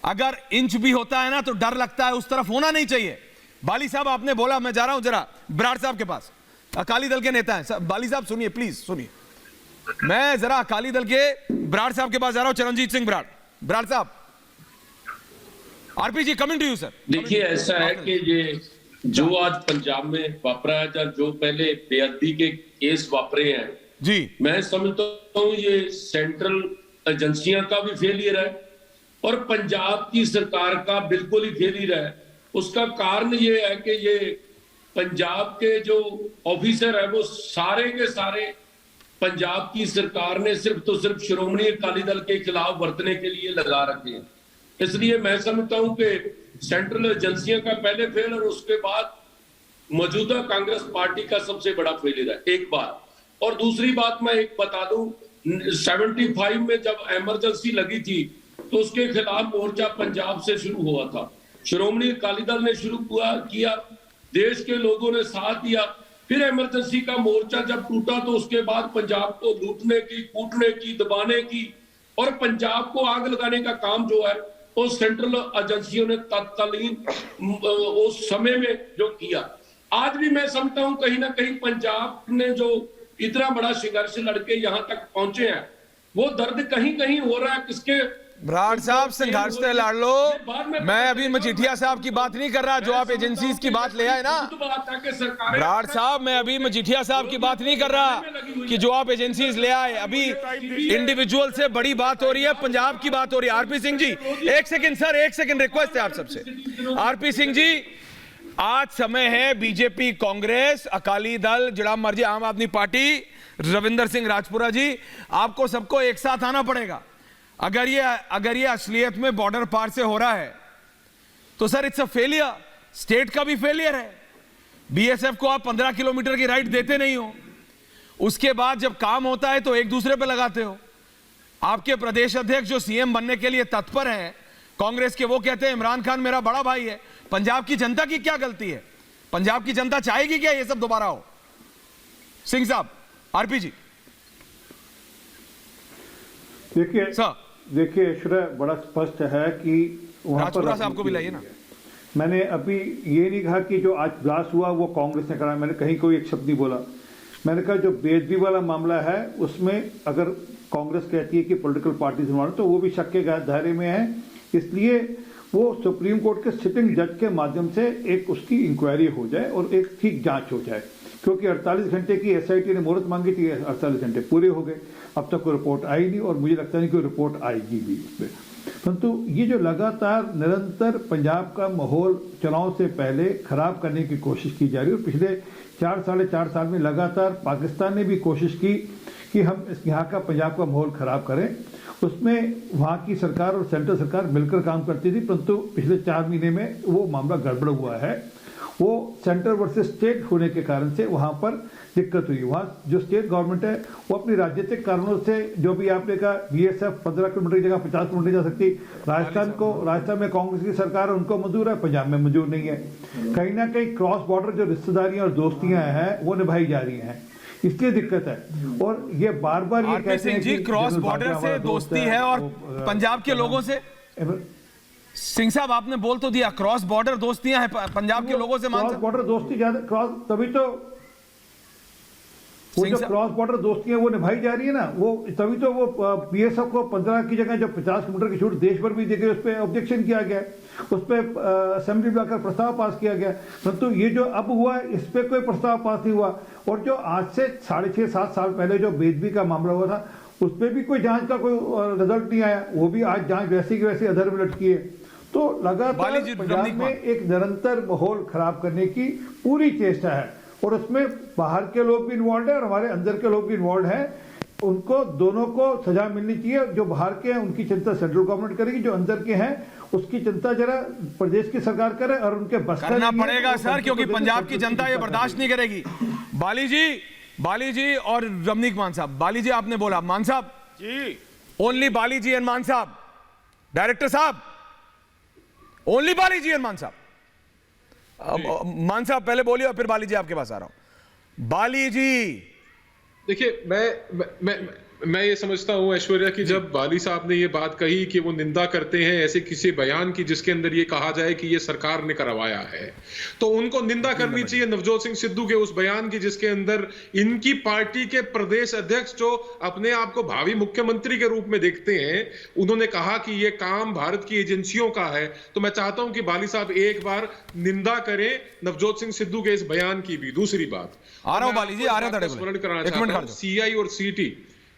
अगर इंच भी होता है ना तो डर लगता है, उस तरफ होना नहीं चाहिए। बाली साहब आपने बोला, मैं जा रहा हूं जरा बराड़ साहब के पास, अकाली दल के नेता हैं। बाली साहब सुनिए, प्लीज सुनिए, मैं जरा अकाली दल के बराड़ साहब के पास जा रहा हूं, चरणजीत सिंह बराड़ साहब। RP ji coming to you sir. देखिए ऐसा है कि ये जो आज पंजाब में वापरा है, जो पहले बेअदबी के केस वापरे हैं जी, मैं समझता हूं ये सेंट्रल एजेंसियां का भी फेलियर है और पंजाब की सरकार का बिल्कुल ही फेलियर है। उसका कारण ये है कि ये पंजाब के जो ऑफिसर है वो सारे के सारे पंजाब की सरकार ने सिर्फ तो सिर्फ श्रोमणी अकाली दल के खिलाफ वर्तने के लिए लगा रखे हैं। इसलिए मैं समझता हूं कि सेंट्रल एजेंसियों का पहले फेल और उसके बाद मौजूदा कांग्रेस पार्टी का सबसे बड़ा फेलियर है, एक बात। और दूसरी बात मैं एक बता दूं, 75 में जब इमरजेंसी लगी थी तो उसके खिलाफ मोर्चा पंजाब से शुरू हुआ था। श्रोमणी अकाली दल ने शुरू किया, देश के लोगों ने साथ दिया। फिर इमरजेंसी का मोर्चा जब टूटा तो उसके बाद पंजाब को लूटने की, कूटने की, दबाने की और पंजाब को आग लगाने का काम जो है वो सेंट्रल एजेंसियों ने तत्कालीन उस समय में जो किया। आज भी मैं समझता हूं कहीं ना कहीं पंजाब ने जो इतना बड़ा संघर्ष लड़के यहां तक पहुंचे हैं, वो दर्द कहीं कहीं हो रहा है। किसके? बराड़ साहब संघर्ष से लड़ लो, मैं अभी मजीठिया साहब की बात नहीं कर रहा, जो आप एजेंसीज की बात ले आए ना। बराड़ साहब मैं अभी मजीठिया साहब की बात नहीं कर रहा कि जो आप एजेंसीज ले आए, अभी इंडिविजुअल से बड़ी बात हो रही है, पंजाब की बात हो रही है। RP सिंह जी एक सेकंड सर, एक सेकंड रिक्वेस्ट है आप सबसे। RP सिंह जी, आज समय है बीजेपी, कांग्रेस, अकाली दल, जिड़ा मर्जी आम आदमी पार्टी, रविंदर सिंह राजपुरा जी, आपको सबको एक साथ आना पड़ेगा। अगर ये असलियत में बॉर्डर पार से हो रहा है तो sir it's a failure, state का भी फेलियर है। BSF को आप 15 किलोमीटर की राइट देते नहीं हो, उसके बाद जब काम होता है तो एक दूसरे पे लगाते हो। आपके प्रदेश अध्यक्ष जो CM बनने के लिए तत्पर हैं कांग्रेस के, वो कहते हैं इमरान खान मेरा बड़ा भाई है, पंजाब की जनता की क्या गलती है? पंजाब की जनता चाहेगी क्या ये सब दोबारा हो? सिंह साहब, आरपी जी। देखिए ऐश्वर्या, बड़ा स्पष्ट है कि वहां पर साहब को भी लाइए ना। मैंने अभी ये नहीं कहा कि जो आज ब्लास्ट हुआ वो कांग्रेस ने करा, मैंने कहीं कोई एक शब्द नहीं बोला। मैंने कहा जो बेदबी वाला मामला है उसमें अगर कांग्रेस कहती है कि पॉलिटिकल पार्टीज इन्वॉल्व, तो वो भी शक के दायरे में है। इसलिए वो सुप्रीम कोर्ट के सिटिंग जज के माध्यम से एक उसकी इंक्वायरी हो जाए और एक ठीक जांच हो जाए, क्योंकि 48 घंटे की एसआईटी ने मुहूर्त मांगी थी, 48 घंटे पूरे हो गए, अब तक कोई रिपोर्ट आई नहीं और मुझे लगता नहीं कोई रिपोर्ट आएगी भी उसमें। परंतु ये जो लगातार निरंतर पंजाब का माहौल चुनाव से पहले खराब करने की कोशिश की जा रही है, और पिछले 4-4.5 साल में लगातार पाकिस्तान ने भी कोशिश की कि हम यहाँ का पंजाब का माहौल खराब करें, उसमें वहाँ की सरकार और सेंट्रल सरकार मिलकर काम करती थी, परंतु पिछले 4 महीने में वो मामला गड़बड़ हुआ है। वो सेंटर वर्सेस स्टेट होने के कारण से वहाँ पर दिक्कत हुई। वहाँ जो स्टेट गवर्नमेंट है वो अपनी राजनीतिक कारणों से, जो भी आपने कहा बीएसएफ 15 किलोमीटर की जगह 50 किलोमीटर जा सकती, राजस्थान में कांग्रेस की सरकार उनको मंजूर है, पंजाब में मंजूर नहीं है। कहीं ना कहीं क्रॉस बॉर्डर जो रिश्तेदारियां और दोस्तियां हैं वो निभाई जा रही हैं, इसलिए दिक्कत है। और ये बार बार ये कहते हैं कि क्रॉस बॉर्डर से दोस्ती है और पंजाब के लोगों से। सिंह साहब, आपने बोल तो दिया क्रॉस बॉर्डर दोस्तियां हैं पंजाब के लोगों से। क्रॉस बॉर्डर दोस्ती ज्यादा क्रॉस, तभी तो वो जो क्रॉस बॉर्डर दोस्तियां वो निभाई जा रही है ना, वो तभी तो वो बीएसएफ को 15 की जगह जो 50 किलोमीटर की छूट देश भर भी दी गई, उस पर ऑब्जेक्शन किया गया, उस पर असेंबली में आकर प्रस्ताव पास किया गया। परंतु ये जो अब हुआ इस पर कोई प्रस्ताव पास नहीं हुआ। और जो आज से 6.5-7 साल पहले जो बेदबी का मामला हुआ था, उस पर भी कोई जांच का कोई रिजल्ट नहीं आया, वो भी आज जांच वैसी की वैसी अधर में लटकी है। तो लगातार पंजाब में एक निरंतर माहौल खराब करने की पूरी चेष्टा है, और उसमें बाहर के लोग भी इन्वॉल्व है और हमारे अंदर के लोग भी इन्वॉल्व हैं। उनको दोनों को सजा मिलनी चाहिए। जो बाहर के हैं उनकी चिंता सेंट्रल गवर्नमेंट करेगी, जो अंदर के हैं उसकी चिंता जरा प्रदेश की सरकार करे, और उनके बस करना पड़ेगा सर, क्योंकि पंजाब की जनता ये बर्दाश्त नहीं करेगी। बाली जी और रमनीक मान साहब। बाली जी आपने बोला, मान साहब जी, ओनली बाली जी एंड मान साहब। डायरेक्टर साहब, ओनली बाली जी एंड मान साहब। मान साहब पहले बोलिए और फिर बाली जी आपके पास आ रहा हूं। बाली जी, देखिए मैं ये समझता हूं ऐश्वर्या कि जब बाली साहब ने ये बात कही कि वो निंदा करते हैं ऐसे किसी बयान की जिसके अंदर ये कहा जाए कि ये सरकार ने करवाया है, तो उनको निंदा करनी चाहिए नवजोत सिंह सिद्धू के उस बयान की जिसके अंदर इनकी पार्टी के प्रदेश अध्यक्ष, जो अपने आप को भावी मुख्यमंत्री के रूप में देखते हैं, उन्होंने कहा कि ये काम भारत की एजेंसियों का है। तो मैं चाहता हूं कि बाली साहब एक बार निंदा करें नवजोत सिंह सिद्धू के इस बयान की भी। दूसरी बात, आ रहा हूं बाली जी, आ रहे हैं, स्मरण कराना चाहता हूं,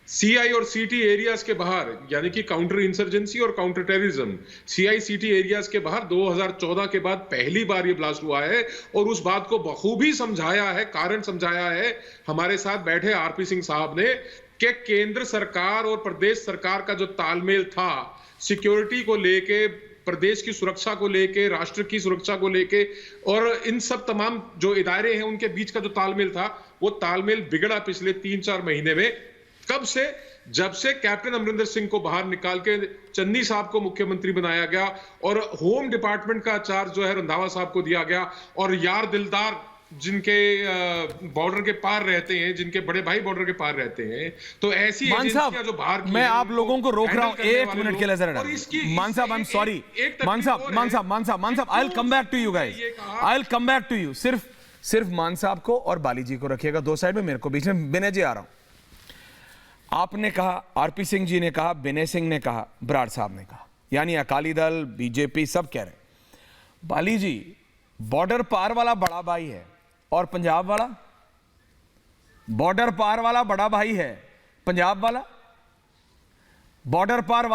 सीआई और सीटी एरियाज के बाहर, यानी कि काउंटर इंसर्जेंसी और काउंटर टेररिज्म, सीआई सीटी एरियाज के बाहर 2014 के बाद पहली बार ये ब्लास्ट हुआ है, और उस बात को बखूबी समझाया है, कारण समझाया है हमारे साथ बैठे आरपी सिंह साहब ने, कि केंद्र सरकार और प्रदेश सरकार का जो तालमेल था सिक्योरिटी को लेके, प्रदेश की सुरक्षा को लेके, राष्ट्र की सुरक्षा को लेके, और इन सब तमाम जो इदारे हैं उनके बीच का जो तालमेल था, वो तालमेल बिगड़ा पिछले 3-4 महीने में। कब से? जब से कैप्टन अमरिंदर सिंह को बाहर निकाल के चन्नी साहब को मुख्यमंत्री बनाया गया और होम डिपार्टमेंट का चार्ज जो है रंधावा साहब को दिया गया, और यार दिलदार जिनके बॉर्डर के पार रहते हैं, जिनके बड़े भाई बॉर्डर के पार रहते हैं, तो ऐसी एजेंसियां जो बाहर की, मैं आप लोगों को रोक रहा हूं 1 मिनट के लिए जरा। मान साहब, आई एम सॉरी, मान साहब, I will come back to you guys, I will come back to you. सिर्फ मान साहब को और बाली जी को रखिएगा 2 साइड में, मेरे को बीच में। विनय जी आ रहा हूं। आपने कहा, आरपी सिंह जी ने कहा, विनय सिंह ने कहा, बराड़ साहब ने कहा, यानी अकाली दल, बीजेपी सब कह रहे। बाली जी, बॉर्डर पार वाला बड़ा भाई है और पंजाब वाला, बॉर्डर पार वाला बड़ा भाई है, पंजाब वाला, बॉर्डर पार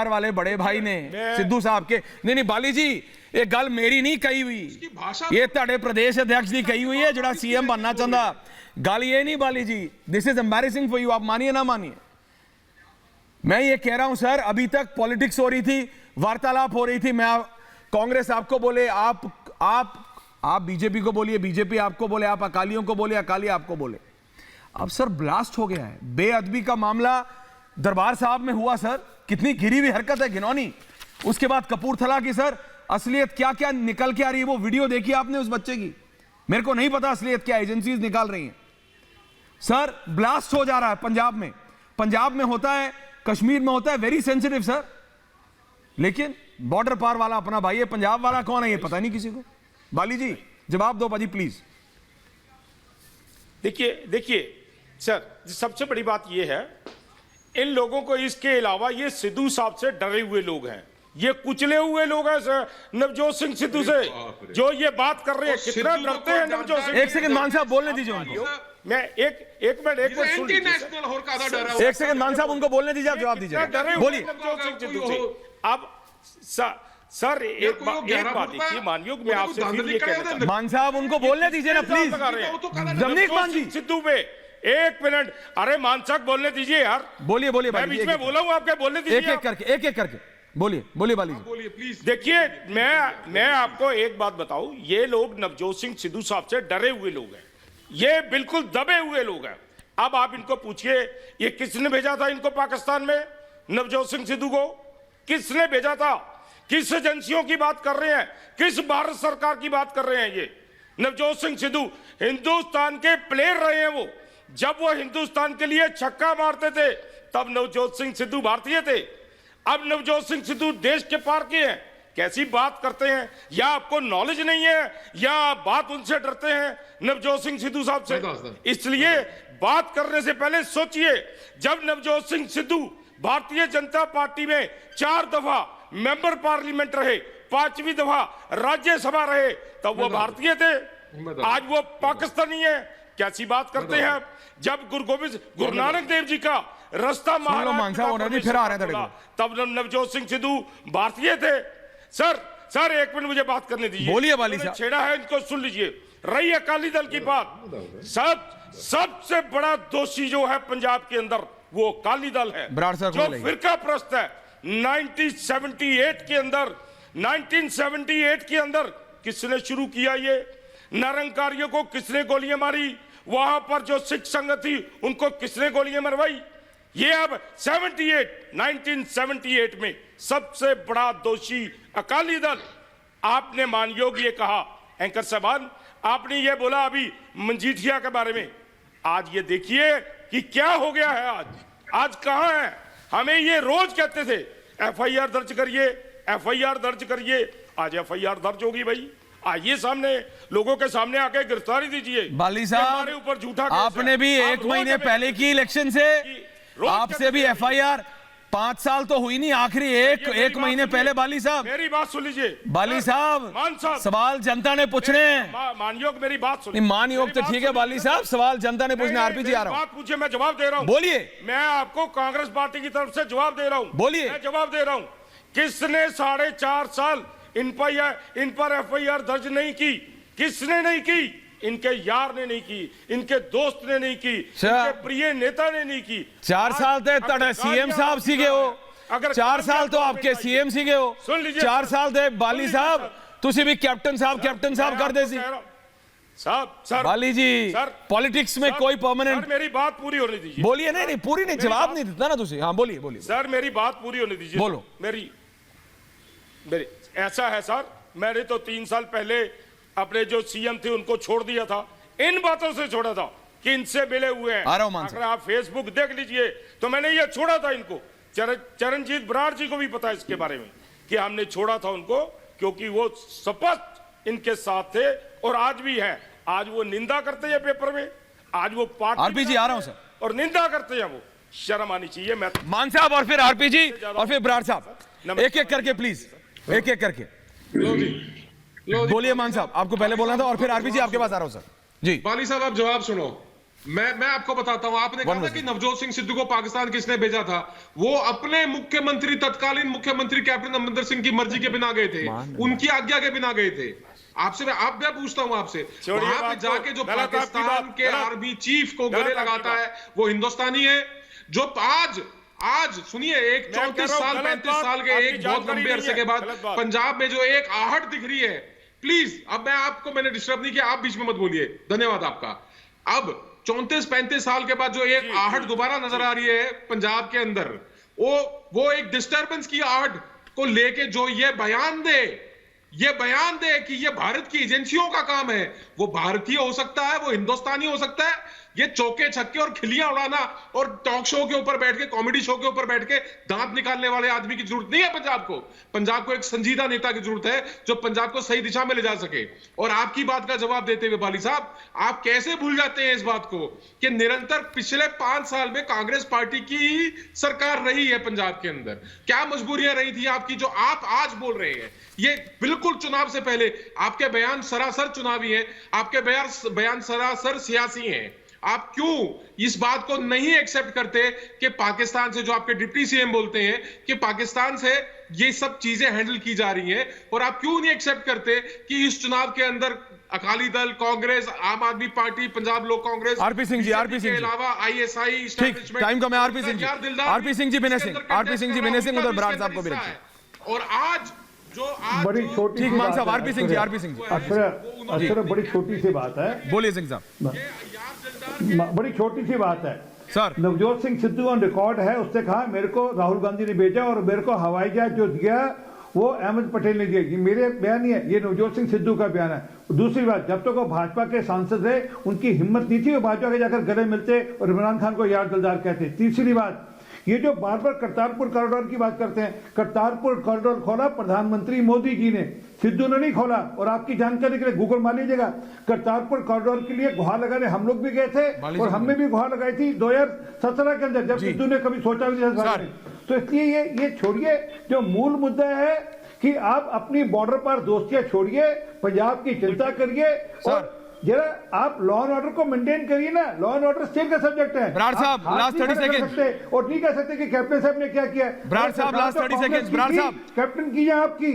वाले बड़े भाई ने सिद्धू साहब के। नहीं बाली जी, एक गल मेरी नहीं कही हुई, ये ताड़े प्रदेश अध्यक्ष की कही हुई है जो सीएम बनना चाहता। गल ये नहीं Bali ji, this is embarrassing for you, आप मानिए ना मानिए। मैं ये कह रहा हूं सर, अभी तक पॉलिटिक्स हो रही थी, वार्तालाप हो रही थी। मैं कांग्रेस आपको बोले, आप बीजेपी को बोलिए, बीजेपी आपको बोले, आप अकालियों को बोले, अकाली आपको बोले। अब सर ब्लास्ट हो गया है, बेअदबी का मामला दरबार साहब में हुआ सर, कितनी गिरी हुई हरकत है, घिनौनी। उसके बाद कपूरथला की सर असलियत क्या क्या निकल के आ रही है वो वीडियो देखी आपने उस बच्चे की? मेरे को नहीं पता असलियत क्या एजेंसीज निकाल रही हैं। सर ब्लास्ट हो जा रहा है पंजाब में, पंजाब में होता है, कश्मीर में होता है, वेरी सेंसिटिव सर। लेकिन बॉर्डर पार वाला अपना भाई है, पंजाब वाला कौन है ये पता नहीं किसी को। बाली जी जवाब दो बाजी प्लीज। देखिए सर, सबसे बड़ी बात यह है, इन लोगों को इसके अलावा ये सिद्धू साहब से डरे हुए लोग हैं, ये कुचले हुए लोग हैं सर नवजोत सिंह सिद्धू से, जो ये बात कर रहे हैं। कितना डरते हैं नवजोत सिंह। एक सेकंड मान साहब बोलने दीजिए उनको। मैं एक मिनट सुन लीजिए। एक सेकंड मान साहब उनको बोलने दीजिए, आप जवाब दीजिए, बोलिए। नवजोत सिंह सिद्धू से अब सर एक बात देखिए मानयोग, मैं आपसे फिर ये कहना चाहता हूं, मान साहब उनको बोलने दीजिए ना प्लीज। जमनीक मान जी सिद्धू पे एक मिनट, अरे मान साहब बोलने दीजिए यार। बोलिए मैं बीच में बोला हूं, आपके बोलने दीजिए। एक एक करके बोलिए बाली बोलिए प्लीज। देखिए मैं आपको एक बात बताऊं, ये लोग नवजोत सिंह सिद्धू साहब से डरे हुए लोग हैं, ये बिल्कुल दबे हुए लोग हैं। अब आप इनको पूछिए ये किसने भेजा था इनको पाकिस्तान में, नवजोत सिंह सिद्धू को किसने भेजा था? किस एजेंसियों की बात कर रहे हैं, किस भारत सरकार की बात कर रहे हैं? ये नवजोत सिंह सिद्धू हिंदुस्तान के प्लेयर रहे हैं। वो जब वो हिंदुस्तान के लिए छक्का मारते थे तब नवजोत सिंह सिद्धू भारतीय थे। अब नवजोत सिंह सिद्धू देश के पार के हैं। कैसी बात करते हैं, या आपको नॉलेज नहीं है या आप बात उनसे डरते हैं नवजोत सिंह सिद्धू साहब से। इसलिए बात करने से पहले सोचिए, जब नवजोत सिंह सिद्धू भारतीय जनता पार्टी में 4 दफा मेंबर पार्लियामेंट रहे, 5वीं दफा राज्यसभा रहे, तब वो भारतीय थे, आज वो पाकिस्तानी है। कैसी बात करते हैं? जब गुरु नानक देव जी का रास्ता तब नवजोत सिंह सिद्धू भारतीय थे। सर एक मिनट मुझे बात करने दीजिए। बोलिए वाली साहब। छेड़ा है इनको, सुन लीजिए। रही अकाली दल की बात, सबसे बड़ा दोषी जो है पंजाब के अंदर वो अकाली दल है, जो फिरका प्रस्त है। 1978 के अंदर किसने शुरू किया ये? निरंकारियों को किसने गोलियां मारी? वहां पर जो सिख संगत थी उनको किसने गोलियां मरवाई? ये अब 1978 में सबसे बड़ा दोषी अकाली दल। आपने मानयोग ये कहा, एंकर साहबान आपने ये बोला अभी मजीठिया के बारे में, आज ये देखिए कि क्या हो गया है। आज कहां है? हमें ये रोज कहते थे एफआईआर दर्ज करिए, एफआईआर दर्ज करिए। आज एफआईआर दर्ज होगी भाई, आइए सामने, लोगों के सामने आके गिरफ्तारी दीजिए। बाली साहब हमारे ऊपर झूठा आपने भी 1 महीने पहले की इलेक्शन से आपसे भी एफआईआर 5 साल तो हुई नहीं, आखिरी एक महीने पहले। बाली साहब मेरी बात सुन लीजिए। बाली साहब सवाल जनता ने पूछने हैं। मानयोग मेरी बात सुनिए। मानयोग तो ठीक है बाली साहब, सवाल जनता ने पूछने। आरपीजी आ रहा हूं, बात पूछिए, मैं जवाब दे रहा हूं। बोलिए। मैं आपको कांग्रेस पार्टी की तरफ से जवाब दे रहा हूं। बोलिए। मैं जवाब दे रहा हूं। किसने 4.5 साल इन पर एफआईआर दर्ज नहीं की? किसने नहीं की? इनके यार ने नहीं की, इनके दोस्त ने नहीं की, इनके प्रिय नेता ने नहीं की। 4 साल थे सीएम साहब सीगे हो, अगर 4 साल तो आपके सीएम सीगे हो। सुन लीजिए, 4 साल थे बाली साहब, तुसी भी कैप्टन साहब कर दे सी सर। बाली जी पॉलिटिक्स में कोई परमानेंट। मेरी बात पूरी होने दीजिए। बोलिए। नहीं पूरी नहीं, जवाब नहीं देता ना तुसी। हाँ बोलिए। सर मेरी बात पूरी होने दीजिए। बोलो। मेरी ऐसा है सर, मैंने तो 3 साल पहले अपने जो सीएम थे उनको छोड़ दिया था। इन बातों से छोड़ा था कि इनसे मिले हुए हैं। अगर आप फेसबुक देख लीजिए तो मैंने ये छोड़ा था इनको। चरणजीत बराड़ जी को भी पता है इसके बारे में कि हमने छोड़ा था उनको, क्योंकि वो स्पष्ट इनके साथ थे और आज भी हैं। आज वो निंदा करते हैं पेपर में, आज वो पार्टी आरपीजी आ रहा हूं सर, और निंदा करते हैं। वो शर्म आनी चाहिए। मैं मान साहब और फिर आरपीजी और फिर बराड़ साहब, एक करके प्लीज, एक करके बोलिए। मान साहब आपको पहले बोलना था और फिर आरपीजी आपके पास आ रहा हूं सर जी। बाली साहब आप जवाब सुनो। मैं आपको बताता हूं, आपने कहा था कि नवजोत सिंह सिद्धू को पाकिस्तान किसने भेजा था? वो अपने मुख्यमंत्री, तत्कालीन मुख्यमंत्री कैप्टन अमरिंदर सिंह की मर्जी के बिना गए थे, उनकी आज्ञा के बिना गए थे। आपसे मैं पूछता हूं आपसे, वहां पे जाके जो पाकिस्तान के आर्मी चीफ को गले लगाता है वो हिंदुस्तानी है? जो आज सुनिए, एक 34 साल 35 साल के एक बहुत लंबे अरसे के बाद पंजाब में जो एक आहट दिख रही है, प्लीज, अब मैंने डिस्टर्ब नहीं किया, आप बीच में मत बोलिए, धन्यवाद आपका। अब 34-35 साल के बाद जो एक आहट दोबारा नजर आ रही है पंजाब के अंदर, वो एक डिस्टर्बेंस की आहट को लेके जो ये बयान दे, ये बयान दे कि ये भारत की एजेंसियों का काम है। वो भारतीय हो सकता है, वो हिंदुस्तानी हो सकता है। ये चौके छक्के और खिलियां उड़ाना और टॉक शो के ऊपर बैठ के, कॉमेडी शो के ऊपर बैठ के दांत निकालने वाले आदमी की जरूरत नहीं है पंजाब को। पंजाब को एक संजीदा नेता की जरूरत है जो पंजाब को सही दिशा में ले जा सके। और आपकी बात का जवाब देते हुए बाली साहब, आप कैसे भूल जाते हैं इस बात को कि निरंतर पिछले 5 साल में कांग्रेस पार्टी की सरकार रही है पंजाब के अंदर। क्या मजबूरियां रही थी आपकी जो आप आज बोल रहे हैं? ये बिल्कुल चुनाव से पहले आपके बयान सरासर चुनावी हैं, आपके बयान सरासर सियासी हैं। आप क्यों इस बात को नहीं एक्सेप्ट करते कि पाकिस्तान से, जो आपके डिप्टी सीएम बोलते हैं कि पाकिस्तान से ये सब चीजें हैंडल की जा रही हैं, और आप क्यों नहीं एक्सेप्ट करते कि इस चुनाव के अंदर अकाली दल, कांग्रेस, आम आदमी पार्टी, पंजाब लोक कांग्रेस, आरपी सिंह जी के अलावा आईएसआई टाइम का मैं आरपी सिंह जी बिने सिंह उधर बराड़ साहब को भी रखिए। और आज जो आज बड़ी छोटी सी बात है, आरपी सिंह जी अक्षर बड़ी छोटी सी बात है। बोलिए सिंह साहब। बड़ी छोटी सी बात है sir. Navjot Singh Sidhu on record है, उसने कहा मेरे को राहुल गांधी ने भेजा और मेरे को हवाई जहाज जो दिया वो अहमद पटेल ने दिया। ये मेरे बयान नहीं है, ये नवजोत सिंह सिद्धू का बयान है। दूसरी बात, जब तक वो भाजपा के सांसद रहे उनकी हिम्मत नहीं थी वो भाजपा के जाकर गले मिलते और इमरान खान को यार दिलदार कहते। तीसरी बात, ये जो बार बार करतारपुर कॉरिडोर की बात करते हैं, करतारपुर कॉरिडोर खोला प्रधानमंत्री मोदी जी ने, सिद्धू ने नहीं खोला। और आपकी जानकारी के लिए गूगल मार लीजिएगा, करतारपुर कॉरिडोर के लिए गुहार लगाने हम लोग भी गए थे और हमने भी गुहार लगाई थी 2017 के अंदर, जब सिद्धू ने कभी सोचा भी नहीं। तो इसलिए ये छोड़िए, जो मूल मुद्दा है कि आप अपनी बॉर्डर पर दोस्तियां छोड़िए, पंजाब की चिंता करिए और जरा आप लॉ एंड ऑर्डर को मेंटेन करिए ना। लॉ एंड ऑर्डर स्टेट का सब्जेक्ट है। बराड़ साहब लास्ट 30 सेकंड, और नहीं कह सकते कि कैप्टन साहब ने क्या किया। बराड़ साहब लास्ट 30 सेकंड, बराड़ साहब कैप्टन की है आपकी।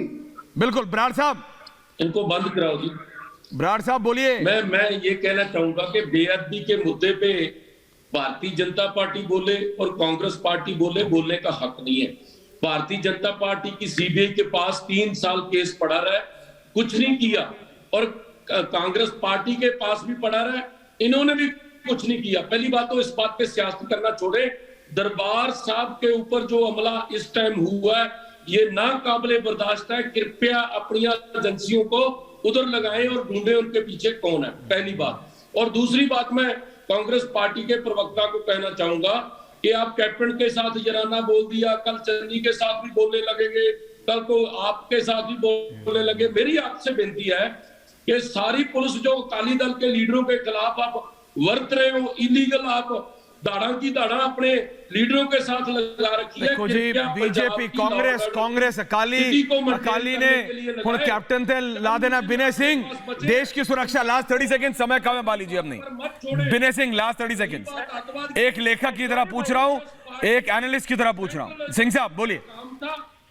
बिल्कुल बराड़ साहब, इनको बंद कराओ जी। बराड़ साहब बोलिए। मैं ये कहना चाहूंगा कि बेअदबी के मुद्दे पे भारतीय जनता पार्टी बोले और कांग्रेस पार्टी बोले, बोलने का हक नहीं है। भारतीय जनता पार्टी की सीबीआई के पास 3 साल केस पड़ा रहा है, कुछ नहीं किया, और कांग्रेस पार्टी के पास भी पड़ा रहा है, इन्होंने भी कुछ नहीं किया। पहली बात तो इस बात पे सियासत करना छोड़े। दरबार साहब के ऊपर जो हमला इस टाइम हुआ है ये नाकाबिले बर्दाश्त है। कृपया अपनी एजेंसियों को उधर लगाएं और ढूंढें उनके पीछे कौन है, पहली बात। और दूसरी बात, मैं कांग्रेस पार्टी के प्रवक्ता को कहना चाहूंगा कि आप कैप्टन के साथ जराना बोल दिया, कल चन्नी के साथ भी बोलने लगेंगे, कल को आपके साथ भी बोलने लगे। मेरी आपसे बेनती है कि सारी पुलिस जो अकाली दल के लीडरों के खिलाफ आप वर्त रहे हो, इलीगल आप दाड़ा की दाड़ा अपने लीडरों के साथ लगा रखी है। बीजेपी कांग्रेस अकाली ने हुण कैप्टन थे ला देना विनय सिंह, देश की सुरक्षा। लास्ट 30 सेकंड समय कम है बाली जी, अब नहीं। विनय सिंह लास्ट 30 सेकंड, एक लेखक की तरह पूछ रहा हूं, एक एनालिस्ट की तरह पूछ रहा हूं। सिंह साहब बोलिए।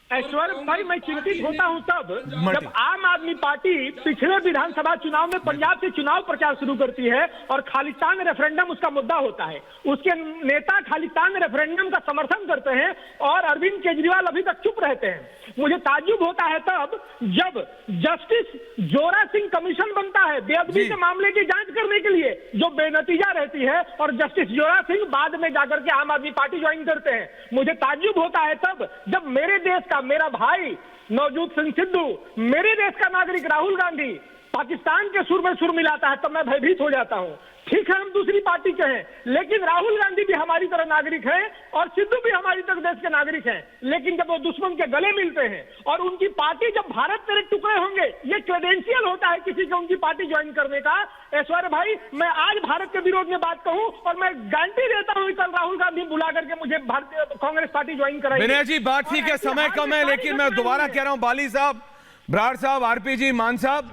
ऐश्वर्य भाई, मैं चिंतित होता हूं तब जब आम आदमी पार्टी पिछले विधानसभा चुनाव में पंजाब से चुनाव प्रचार शुरू करती है और खालिस्तान रेफरेंडम उसका मुद्दा होता है। उसके नेता खालिस्तान रेफरेंडम का समर्थन करते हैं और अरविंद केजरीवाल अभी तक चुप रहते हैं। मुझे ताज्जुब होता है तब जब जस्टिस जोरा सिंह कमीशन बनता है बेअदबी के मामले की जांच करने के लिए, जो बेनतीजा रहती है, और जस्टिस जोरा सिंह बाद में जाकर के आम आदमी पार्टी ज्वाइन करते हैं। मुझे ताज्जुब होता है तब जब मेरे देश का मेरा भाई नवजोत सिंह सिद्धू, मेरे देश का नागरिक राहुल गांधी पाकिस्तान के सुर में सुर मिलाता है, तब मैं भयभीत हो जाता हूं। ठीक है, हम दूसरी पार्टी के हैं, लेकिन राहुल गांधी भी हमारी तरह नागरिक हैं और सिद्धू भी हमारी तरह देश के नागरिक हैं। लेकिन जब वो दुश्मन के गले मिलते हैं और उनकी पार्टी, जब भारत तेरे टुकड़े होंगे, ये क्रेडेंशियल होता है किसी का उनकी पार्टी ज्वाइन करने का। ऐश्वर्य भाई, मैं आज भारत के विरोध में बात कहूं और मैं गारंटी देता हूं कल राहुल गांधी बुला करके मुझे भारतीय कांग्रेस पार्टी ज्वाइन कराएगी। विनय जी बात ठीक है, समय कम है, लेकिन मैं दोबारा कह रहा हूं, बाली साहब, बराड़ साहब, आरपी जी, मान साहब,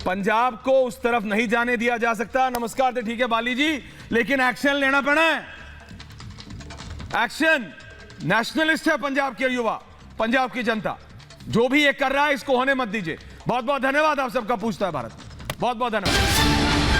पंजाब को उस तरफ नहीं जाने दिया जा सकता। नमस्कार तो ठीक है बाली जी, लेकिन एक्शन लेना पड़ा है। एक्शन, नेशनलिस्ट है पंजाब के युवा, पंजाब की जनता, जो भी ये कर रहा है इसको होने मत दीजिए। बहुत बहुत धन्यवाद आप सबका। पूछता है भारत, बहुत बहुत धन्यवाद।